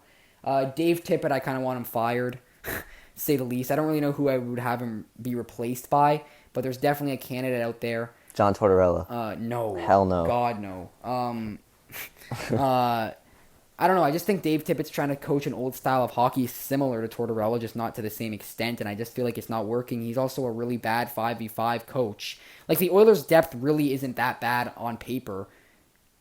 Dave Tippett, I kind of want him fired, to say the least. I don't really know who I would have him be replaced by, but there's definitely a candidate out there. John Tortorella. No. Hell no. God, no. I don't know. I just think Dave Tippett's trying to coach an old style of hockey similar to Tortorella, just not to the same extent, and I just feel like it's not working. He's also a really bad 5v5 coach. Like, the Oilers' depth really isn't that bad on paper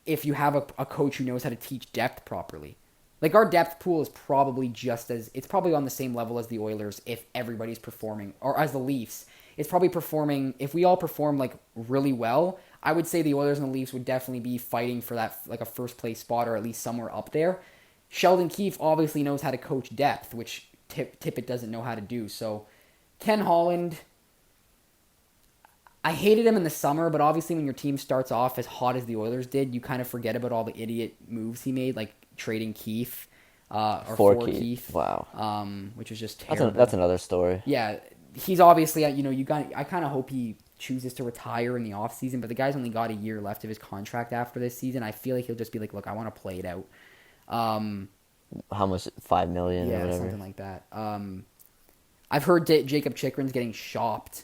if you have a coach who knows how to teach depth properly. Like, our depth pool is probably it's probably on the same level as the Oilers if everybody's performing, or as the Leafs. It's probably performing, if we all perform, really well, I would say the Oilers and the Leafs would definitely be fighting for that, a first-place spot, or at least somewhere up there. Sheldon Keefe obviously knows how to coach depth, which Tippett doesn't know how to do. So, Ken Holland, I hated him in the summer, but obviously when your team starts off as hot as the Oilers did, you kind of forget about all the idiot moves he made, like trading Keefe, or for Keefe. Wow. Which was just terrible. That's another story. Yeah, he's obviously, I kind of hope he chooses to retire in the offseason, but the guy's only got a year left of his contract after this season. I feel like he'll just be like, look, I want to play it out. How much? $5 million or whatever? Something like that. I've heard Jacob Chikrin's getting shopped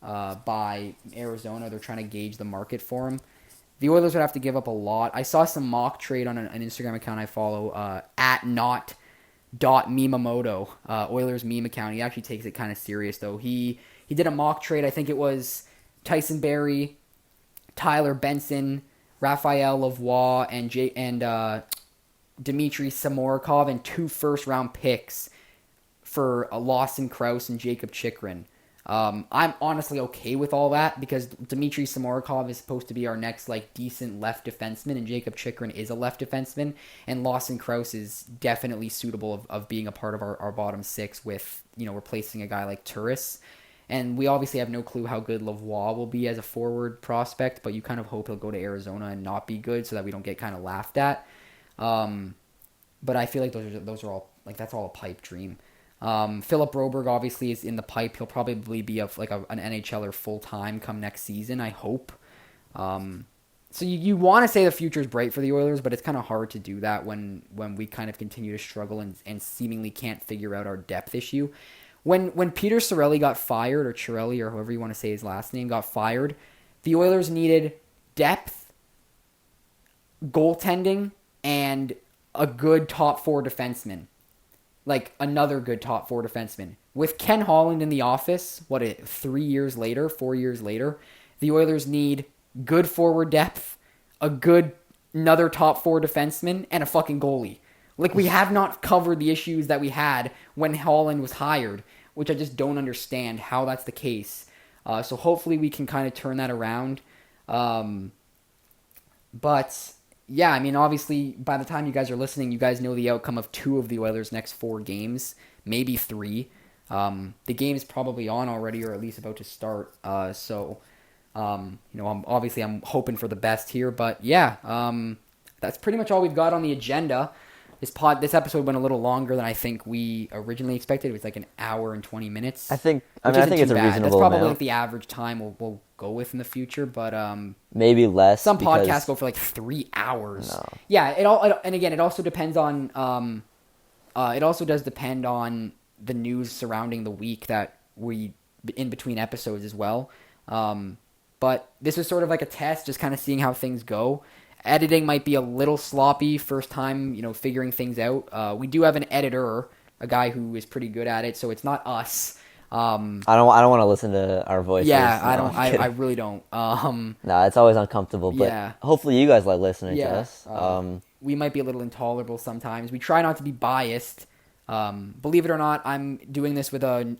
by Arizona. They're trying to gauge the market for him. The Oilers would have to give up a lot. I saw some mock trade on an Instagram account I follow, at not.mimamoto, Oilers meme account. He actually takes it kind of serious, though. He did a mock trade. I think it was Tyson Barrie, Tyler Benson, Raphael Lavoie, and Dmitry Samorikov, and 2 first-round picks for Lawson Krause and Jacob Chikrin. I'm honestly okay with all that because Dmitry Samorikov is supposed to be our next decent left defenseman, and Jacob Chikrin is a left defenseman, and Lawson Krause is definitely suitable of being a part of our bottom 6 with replacing a guy like Turris. And we obviously have no clue how good Lavoie will be as a forward prospect, but you kind of hope he'll go to Arizona and not be good so that we don't get kind of laughed at. But I feel like those are all like that's all a pipe dream. Philip Broberg obviously is in the pipe. He'll probably be an NHLer full time come next season, I hope. So you want to say the future is bright for the Oilers, but it's kind of hard to do that when we kind of continue to struggle and seemingly can't figure out our depth issue. When Peter Cirelli got fired, or Cirelli, or however you want to say his last name, got fired, the Oilers needed depth, goaltending, and a good top 4 defenseman. Like, another good top 4 defenseman. With Ken Holland in the office, 4 years later, the Oilers need good forward depth, another top 4 defenseman, and a fucking goalie. Like, we have not covered the issues that we had when Holland was hired, which I just don't understand how that's the case. So hopefully we can kind of turn that around. But, yeah, I mean, obviously, by the time you guys are listening, you guys know the outcome of 2 of the Oilers' next 4 games, maybe 3. The game is probably on already, or at least about to start. I'm hoping for the best here. But, yeah, that's pretty much all we've got on the agenda. This episode went a little longer than I think we originally expected. It was like an hour and 20 minutes. I think it's a reasonable That's probably amount. like the average time we'll go with in the future, but maybe less. some podcasts go for like 3 hours. No. Yeah, it also depends on it also does depend on the news surrounding the week that we in between episodes as well. But this is sort of like a test, just kind of seeing how things go. Editing might be a little sloppy first time, figuring things out. We do have an editor, a guy who is pretty good at it, so it's not us. I don't want to listen to our voices. Yeah, No, I don't. I'm kidding. I really don't. No, it's always uncomfortable, but Yeah. hopefully you guys like listening to Yeah. us. We might be a little intolerable sometimes. We try not to be biased. Believe it or not, I'm doing this with a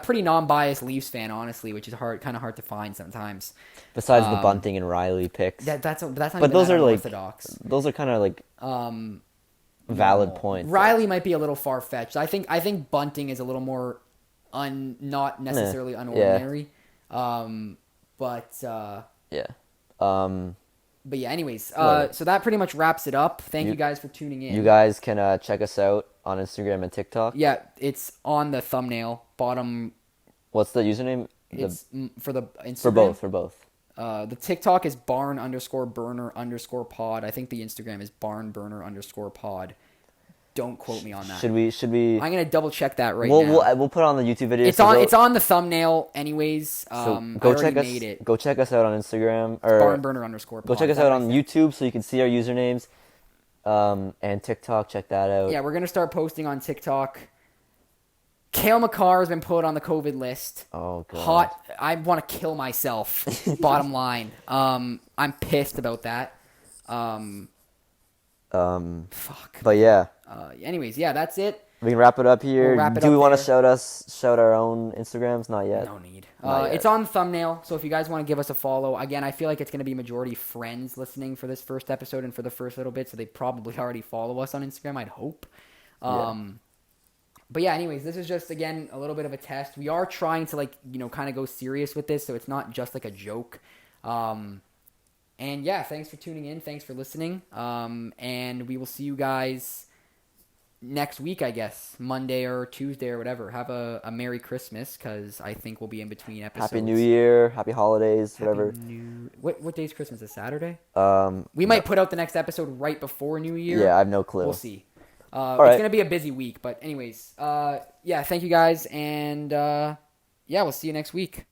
pretty non-biased Leafs fan, honestly, which is kind of hard to find sometimes. Besides the Bunting and Riley picks. That's not but even those that are like unorthodox. those are kind of like valid points. Riley might be a little far-fetched. I think Bunting is a little more not necessarily unordinary. But Yeah. But yeah, anyways, so that pretty much wraps it up. Thank you guys for tuning in. You guys can check us out on Instagram and TikTok. Yeah, it's on the thumbnail, bottom. What's the username? It's for the Instagram. For both. The TikTok is barn_burner_pod. I think the Instagram is barnburner_pod. Don't quote me on that. Should we? I'm gonna double check that now. We'll put on the YouTube video. It's on the thumbnail, anyways. So go check us. Go check us out on Instagram or barnburner_pod. Go check us out on YouTube so you can see our usernames. And TikTok, check that out. Yeah, we're gonna start posting on TikTok. Cale Makar has been put on the COVID list. Oh god. Hot. I want to kill myself. Bottom line. I'm pissed about that. Fuck. But yeah. Anyways, yeah, that's it. We can wrap it up here. We'll wrap it Do we up want to there. shout our own Instagrams? Not yet. No need. Not yet. It's on the thumbnail, so if you guys want to give us a follow, again, I feel like it's going to be majority friends listening for this first episode and for the first little bit, so they probably already follow us on Instagram, I'd hope. But yeah, anyways, this is just, again, a little bit of a test. We are trying to, kind of go serious with this, so it's not just like a joke. And yeah, thanks for tuning in. Thanks for listening. And we will see you guys next week, I guess. Monday or Tuesday or whatever. Have a Merry Christmas, because I think we'll be in between episodes. Happy New Year. Happy holidays. Whatever. What day is Christmas? Is Saturday? We might put out the next episode right before New Year. Yeah, I have no clue. We'll see. All it's right. going to be a busy week. But anyways, yeah, thank you guys. And yeah, we'll see you next week.